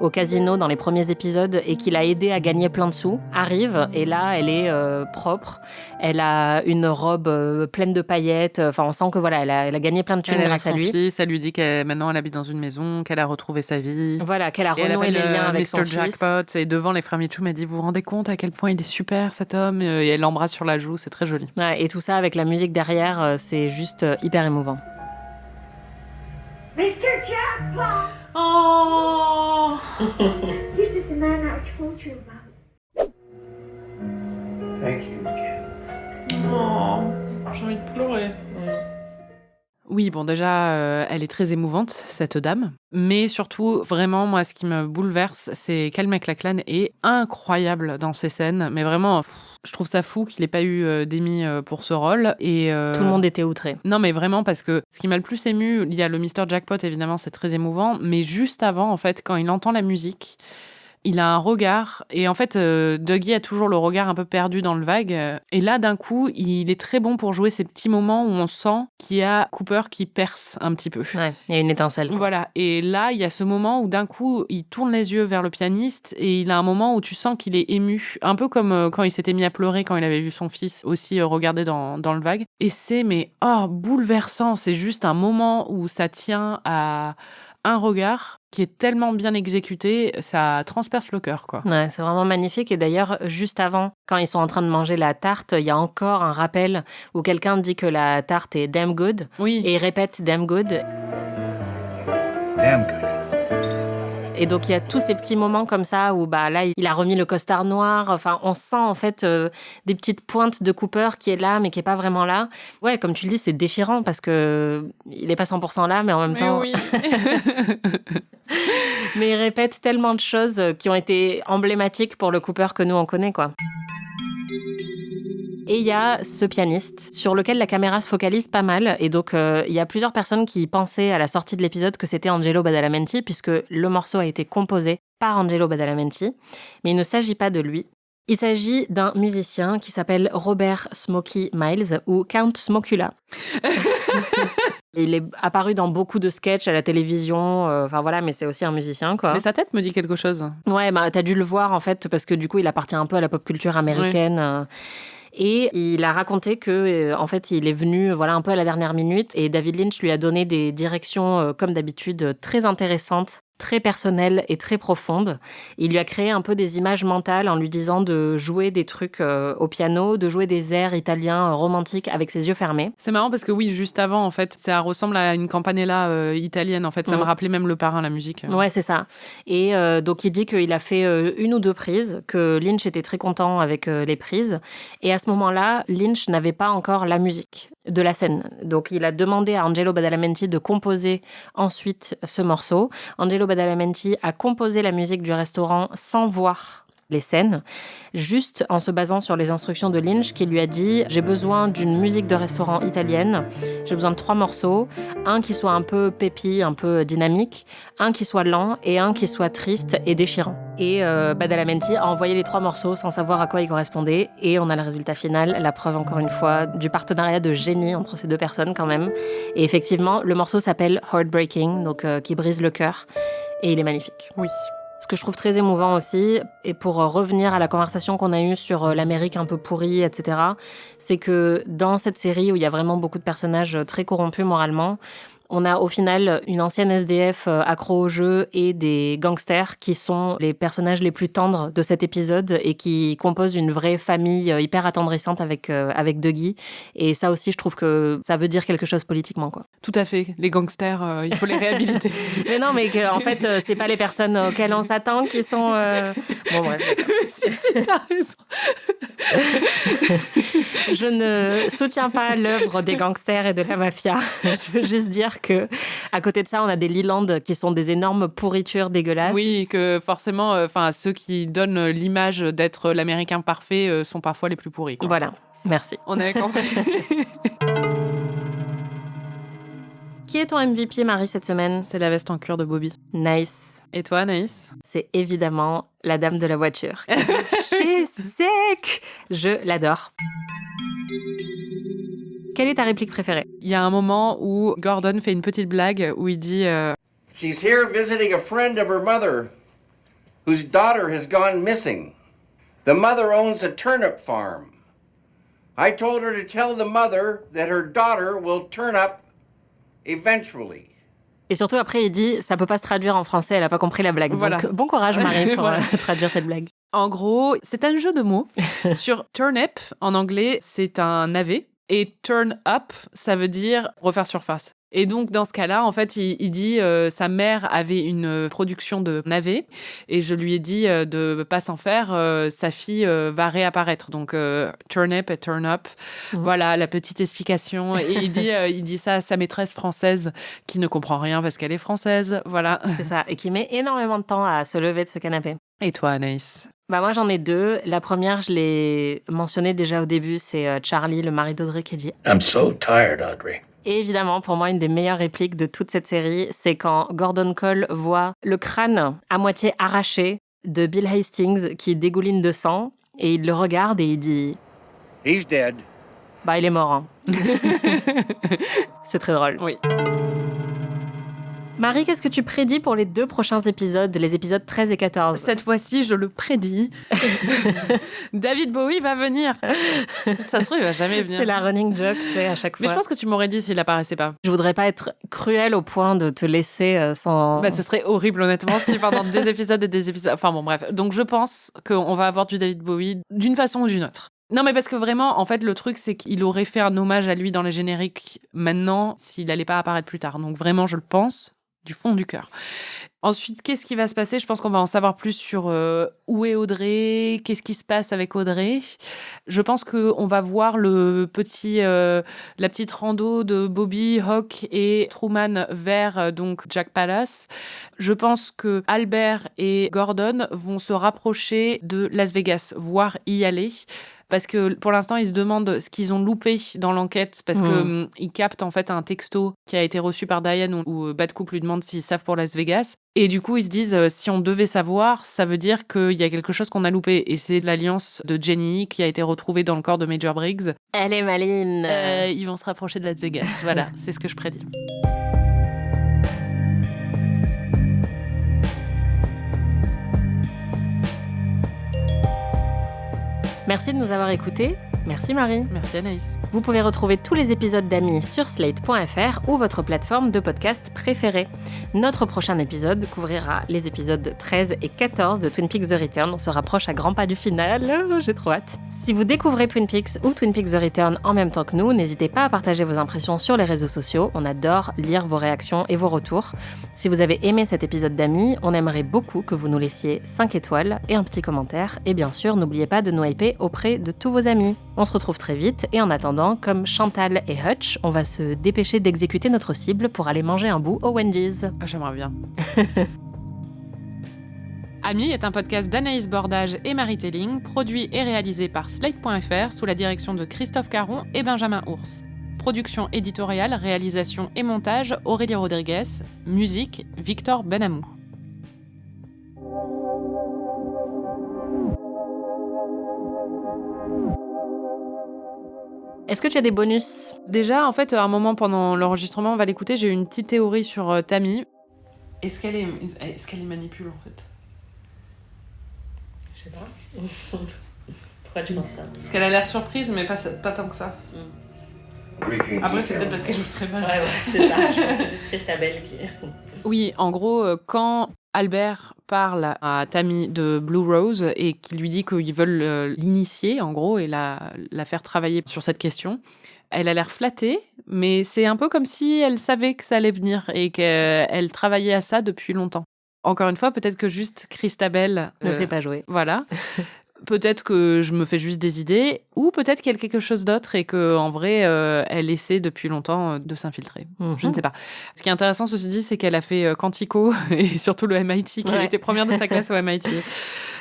au casino dans les premiers épisodes et qui l'a aidé à gagner plein de sous, arrive et là, elle est propre. Elle a une robe pleine de paillettes. Enfin, on sent que voilà, elle a gagné plein de thunes grâce à lui. Fils, elle lui dit qu'elle maintenant elle habite dans une maison, qu'elle a retrouvé sa vie. Voilà, qu'elle a renoué les liens avec son fils. Jackpot, et devant les frères Mitchum, elle dit vous vous rendez compte à quel point il est super cet homme, et elle l'embrasse sur la joue, c'est très joli. Ouais, et tout ça avec la musique derrière, c'est juste hyper émouvant. Mr. Jackpot! Oh! This is the man I told you about. Thank you, Jen. Oh, j'ai envie de pleurer. Oui, bon, déjà, elle est très émouvante, cette dame. Mais surtout, vraiment, moi, ce qui me bouleverse, c'est Kyle MacLachlan est incroyable dans ces scènes. Mais vraiment, je trouve ça fou qu'il n'ait pas eu d'Emmy pour ce rôle. Et, tout le monde était outré. Non, mais vraiment, parce que ce qui m'a le plus ému, il y a le Mr. Jackpot, évidemment, c'est très émouvant. Mais juste avant, en fait, quand il entend la musique... Il a un regard, et en fait, Dougie a toujours le regard un peu perdu dans le vague. Et là, d'un coup, il est très bon pour jouer ces petits moments où on sent qu'il y a Cooper qui perce un petit peu. Ouais, il y a une étincelle. Quoi. Voilà, et là, il y a ce moment où d'un coup, il tourne les yeux vers le pianiste, et il a un moment où tu sens qu'il est ému. Un peu comme quand il s'était mis à pleurer quand il avait vu son fils aussi regarder dans le vague. Et c'est, bouleversant. C'est juste un moment où ça tient à... un regard qui est tellement bien exécuté, ça transperce le cœur, quoi. Ouais, c'est vraiment magnifique. Et d'ailleurs, juste avant, quand ils sont en train de manger la tarte, il y a encore un rappel où quelqu'un dit que la tarte est damn good. Oui. Et il répète damn good. Damn good. Et donc, il y a tous ces petits moments comme ça où, bah, là, il a remis le costard noir. Enfin, on sent, en fait, des petites pointes de Cooper qui est là, mais qui est pas vraiment là. Ouais, comme tu le dis, c'est déchirant parce que il est pas 100% là, mais en même temps... oui. Mais il répète tellement de choses qui ont été emblématiques pour le Cooper que nous, on connaît, quoi. Et il y a ce pianiste sur lequel la caméra se focalise pas mal. Et donc, il y a plusieurs personnes qui pensaient à la sortie de l'épisode que c'était Angelo Badalamenti, puisque le morceau a été composé par Angelo Badalamenti. Mais il ne s'agit pas de lui. Il s'agit d'un musicien qui s'appelle Robert Smokey Miles, ou Count Smokula. Il est apparu dans beaucoup de sketchs à la télévision, enfin voilà, mais c'est aussi un musicien, quoi. Mais sa tête me dit quelque chose. Ouais, bah t'as dû le voir, en fait, parce que du coup, il appartient un peu à la pop culture américaine. Et il a raconté que, en fait, il est venu, voilà, un peu à la dernière minute, et David Lynch lui a donné des directions, comme d'habitude, très intéressantes, très personnelles et très profondes. Il lui a créé un peu des images mentales en lui disant de jouer des trucs au piano, de jouer des airs italiens romantiques avec ses yeux fermés. C'est marrant parce que oui, juste avant, en fait, ça ressemble à une campanella italienne, en fait. Ça me rappelait même Le Parrain, la musique. Ouais, c'est ça. Et donc, il dit qu'il a fait 1 ou 2 prises, que Lynch était très content avec les prises. Et à ce moment-là, Lynch n'avait pas encore la musique de la scène. Donc, il a demandé à Angelo Badalamenti de composer ensuite ce morceau. Angelo Badalamenti a composé la musique du restaurant sans voir les scènes, juste en se basant sur les instructions de Lynch qui lui a dit « J'ai besoin d'une musique de restaurant italienne, j'ai besoin de 3 morceaux, un qui soit un peu pépi, un peu dynamique, un qui soit lent et un qui soit triste et déchirant. » Et Badalamenti a envoyé les 3 morceaux sans savoir à quoi ils correspondaient et on a le résultat final, la preuve encore une fois du partenariat de génie entre ces 2 personnes quand même. Et effectivement, le morceau s'appelle « Heartbreaking », donc qui brise le cœur, et il est magnifique. Oui. Ce que je trouve très émouvant aussi, et pour revenir à la conversation qu'on a eue sur l'Amérique un peu pourrie, etc., c'est que dans cette série où il y a vraiment beaucoup de personnages très corrompus moralement, on a au final une ancienne SDF accro au jeu et des gangsters qui sont les personnages les plus tendres de cet épisode et qui composent une vraie famille hyper attendrissante avec Dougie. Et ça aussi, je trouve que ça veut dire quelque chose politiquement, quoi. Tout à fait. Les gangsters, il faut les réhabiliter. Mais non, mais en fait, c'est pas les personnes auxquelles on s'attend qui sont... Bon, bref. Si, t'as raison. Je ne soutiens pas l'œuvre des gangsters et de la mafia. Je veux juste dire que à côté de ça, on a des Leland qui sont des énormes pourritures dégueulasses. Oui, que forcément, ceux qui donnent l'image d'être l'Américain parfait sont parfois les plus pourris, quoi. Voilà, merci. On avait compris. Qui est ton MVP, Marie, cette semaine? C'est la veste en cuir de Bobby. Nice. Et toi, Anaïs? C'est évidemment la dame de la voiture. She's sick. Je l'adore. Quelle est ta réplique préférée? Il y a un moment où Gordon fait une petite blague où il dit She's here visiting a friend of her mother, whose daughter has gone missing. The mother owns a turnip farm. I told her to tell the mother that her daughter will turn up eventually. Et surtout, après, il dit, ça peut pas se traduire en français, elle a pas compris la blague. Voilà. Donc, bon courage, Marie, pour Voilà. traduire cette blague. En gros, c'est un jeu de mots. Sur turnip, en anglais, c'est un navet. Et turn up, ça veut dire refaire surface. Et donc, dans ce cas-là, en fait, il dit sa mère avait une production de navets et je lui ai dit de pas s'en faire, sa fille va réapparaître. Donc, turnip et turn up. Voilà, la petite explication. Et il dit ça à sa maîtresse française qui ne comprend rien parce qu'elle est française. Voilà. C'est ça. Et qui met énormément de temps à se lever de ce canapé. Et toi, Anaïs? Bah moi, j'en ai 2. La première, je l'ai mentionnée déjà au début, c'est Charlie, le mari d'Audrey, qui dit « I'm so tired, Audrey. » Et évidemment, pour moi, une des meilleures répliques de toute cette série, c'est quand Gordon Cole voit le crâne à moitié arraché de Bill Hastings qui dégouline de sang, et il le regarde et il dit « He's dead. » Bah, il est mort, hein. C'est très drôle. Oui. Marie, qu'est-ce que tu prédis pour les 2 prochains épisodes, les épisodes 13 et 14? Cette fois-ci, je le prédis. David Bowie va venir. Ça se trouve, il va jamais venir. C'est la running joke, tu sais, à chaque fois. Mais je pense que tu m'aurais dit s'il apparaissait pas. Je voudrais pas être cruelle au point de te laisser sans... Bah, ce serait horrible, honnêtement, si pendant des épisodes et des épisodes... Enfin bon, bref. Donc je pense qu'on va avoir du David Bowie d'une façon ou d'une autre. Non, mais parce que vraiment, en fait, le truc, c'est qu'il aurait fait un hommage à lui dans les génériques maintenant s'il allait pas apparaître plus tard. Donc vraiment, je le pense. du fond du cœur. Ensuite, qu'est-ce qui va se passer ? Je pense qu'on va en savoir plus sur où est Audrey, qu'est-ce qui se passe avec Audrey. Je pense qu'on va voir la petite rando de Bobby, Hawk et Truman vers donc Jack Palace. Je pense que Albert et Gordon vont se rapprocher de Las Vegas, voire y aller. Parce que pour l'instant, ils se demandent ce qu'ils ont loupé dans l'enquête, parce qu'ils captent en fait un texto qui a été reçu par Diane où Bad Couple lui demande s'ils savent pour Las Vegas. Et du coup, ils se disent, si on devait savoir, ça veut dire qu'il y a quelque chose qu'on a loupé. Et c'est l'alliance de Jenny qui a été retrouvée dans le corps de Major Briggs. Elle est maline. Ils vont se rapprocher de Las Vegas. Voilà, c'est ce que je prédis. Merci de nous avoir écoutés. Merci Marie. Merci Anaïs. Vous pouvez retrouver tous les épisodes d'Amis sur slate.fr ou votre plateforme de podcast préférée. Notre prochain épisode couvrira les épisodes 13 et 14 de Twin Peaks The Return. On se rapproche à grands pas du final. J'ai trop hâte. Si vous découvrez Twin Peaks ou Twin Peaks The Return en même temps que nous, n'hésitez pas à partager vos impressions sur les réseaux sociaux. On adore lire vos réactions et vos retours. Si vous avez aimé cet épisode d'Amis, on aimerait beaucoup que vous nous laissiez 5 étoiles et un petit commentaire. Et bien sûr, n'oubliez pas de nous hyper auprès de tous vos amis. On se retrouve très vite et en attendant, comme Chantal et Hutch, on va se dépêcher d'exécuter notre cible pour aller manger un bout au Wendy's. J'aimerais bien. Amis est un podcast d'Anaïs Bordage et Marie Telling, produit et réalisé par Slate.fr sous la direction de Christophe Caron et Benjamin Ours. Production éditoriale, réalisation et montage Aurélie Rodriguez. Musique Victor Benamou. Est-ce que tu as des bonus ? Déjà, en fait, à un moment pendant l'enregistrement, on va l'écouter, j'ai eu une petite théorie sur Tammy. Est-ce qu'elle est manipule en fait ? Je sais pas. Pourquoi tu penses ça ? Parce qu'elle a l'air surprise, mais pas tant que ça. Après, c'est peut-être parce qu'elle joue très mal. Ouais, c'est ça. Je pense que c'est plus Christabel qui... Oui, en gros, quand Albert parle à Tammy de Blue Rose et qu'il lui dit qu'ils veulent l'initier, en gros, et la faire travailler sur cette question, elle a l'air flattée, mais c'est un peu comme si elle savait que ça allait venir et qu'elle travaillait à ça depuis longtemps. Encore une fois, peut-être que juste Christabel ne sait pas jouer. Voilà. Peut-être que je me fais juste des idées, ou peut-être qu'il y a quelque chose d'autre et qu'en vrai, elle essaie depuis longtemps de s'infiltrer. Je ne sais pas. Ce qui est intéressant, ceci dit, c'est qu'elle a fait Quantico et surtout le MIT, qu'elle était première de sa classe au MIT.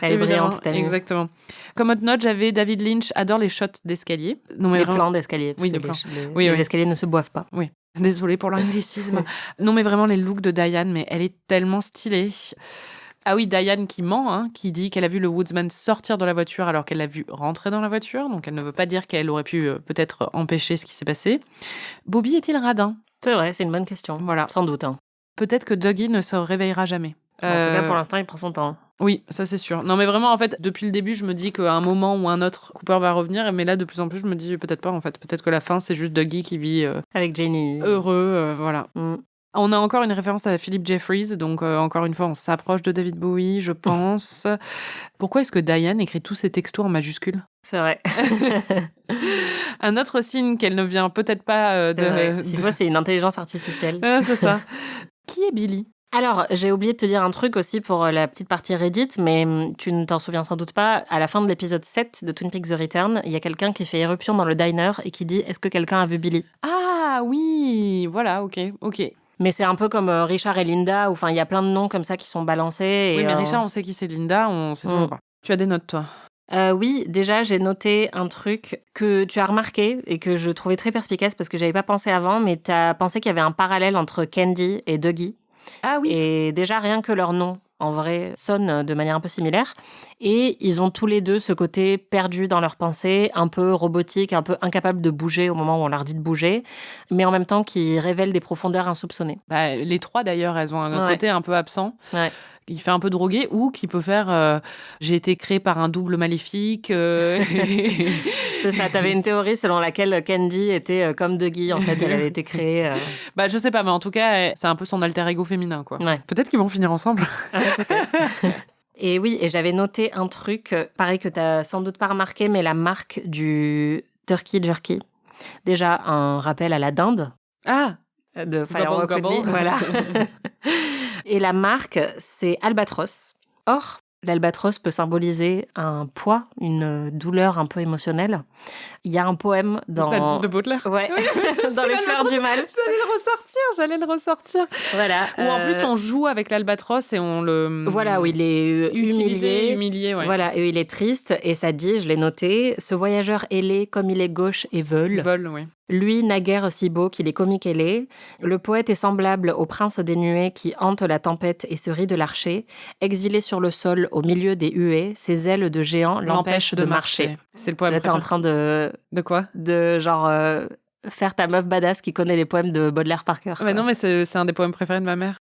Elle est brillante, cette amie. Exactement. Comme autre note, j'avais David Lynch adore les shots d'escalier. Non, mais les plans d'escalier. Oui, les plans. Les escaliers ne se boivent pas. Oui. Désolée pour l'anglicisme. Non, mais vraiment, les looks de Diane, mais elle est tellement stylée. Ah oui, Diane qui ment, qui dit qu'elle a vu le Woodsman sortir de la voiture alors qu'elle l'a vu rentrer dans la voiture. Donc, elle ne veut pas dire qu'elle aurait pu peut-être empêcher ce qui s'est passé. Bobby est-il radin ? C'est vrai, c'est une bonne question. Voilà. Sans doute. Peut-être que Dougie ne se réveillera jamais. En tout cas, pour l'instant, il prend son temps. Oui, ça c'est sûr. Non, mais vraiment, en fait, depuis le début, je me dis qu'à un moment ou un autre, Cooper va revenir. Mais là, de plus en plus, je me dis peut-être pas, en fait. Peut-être que la fin, c'est juste Dougie qui vit... avec Jenny. Heureux, voilà. On a encore une référence à Philip Jeffries, donc encore une fois, on s'approche de David Bowie, je pense. Pourquoi est-ce que Diane écrit tous ses textos en majuscules ? C'est vrai. Un autre signe qu'elle ne vient peut-être pas de... Si fois, c'est une intelligence artificielle. C'est ça. Qui est Billy ? Alors, j'ai oublié de te dire un truc aussi pour la petite partie Reddit, mais tu ne t'en souviens sans doute pas. À la fin de l'épisode 7 de Twin Peaks The Return, il y a quelqu'un qui fait éruption dans le diner et qui dit « Est-ce que quelqu'un a vu Billy ?» Ah oui, voilà, ok. Mais c'est un peu comme Richard et Linda, où il y a plein de noms comme ça qui sont balancés. Oui, mais Richard, on sait qui c'est Linda, on sait toujours pas. Tu as des notes, toi ? Oui, déjà, j'ai noté un truc que tu as remarqué et que je trouvais très perspicace parce que j'avais pas pensé avant, mais tu as pensé qu'il y avait un parallèle entre Candy et Dougie. Ah oui. Et déjà, rien que leur nom, en vrai, sonnent de manière un peu similaire. Et ils ont tous les deux ce côté perdu dans leurs pensées, un peu robotique, un peu incapable de bouger au moment où on leur dit de bouger, mais en même temps qui révèlent des profondeurs insoupçonnées. Les trois, d'ailleurs, elles ont un côté un peu absent. Ouais. Il fait un peu drogué ou qui peut faire j'ai été créé par un double maléfique. C'est ça, t'avais une théorie selon laquelle Candy était comme Dougie, en fait, elle avait été créée. Je sais pas, mais en tout cas, c'est un peu son alter ego féminin, quoi. Ouais. Peut-être qu'ils vont finir ensemble. Peut-être. Et oui, et j'avais noté un truc, pareil que t'as sans doute pas remarqué, mais la marque du Turkey Jerky. Déjà, un rappel à la dinde. Ah, de Firewalk Gobble, With Me, gobble. voilà. Et la marque, c'est Albatros. Or, l'albatros peut symboliser un poids, une douleur un peu émotionnelle. Il y a un poème dans... De Baudelaire. Ouais, Oui, je sais, dans Les Fleurs du Mal. J'allais le ressortir. Voilà. Ou en plus, on joue avec l'albatros et on le... Voilà, où il est humilié, ouais. Voilà, et il est triste. Et ça dit, je l'ai noté, ce voyageur ailé comme il est gauche et veule. Oui. Lui, naguère si beau qu'il est comique ailé. Le poète est semblable au prince des nuées qui hante la tempête et se rit de l'archer. Exilé sur le sol au milieu des huées, ses ailes de géant l'empêchent de marcher. C'est le poème Là, t'es en train de quoi? De genre faire ta meuf badass qui connaît les poèmes de Baudelaire par cœur. Mais non, mais c'est un des poèmes préférés de ma mère.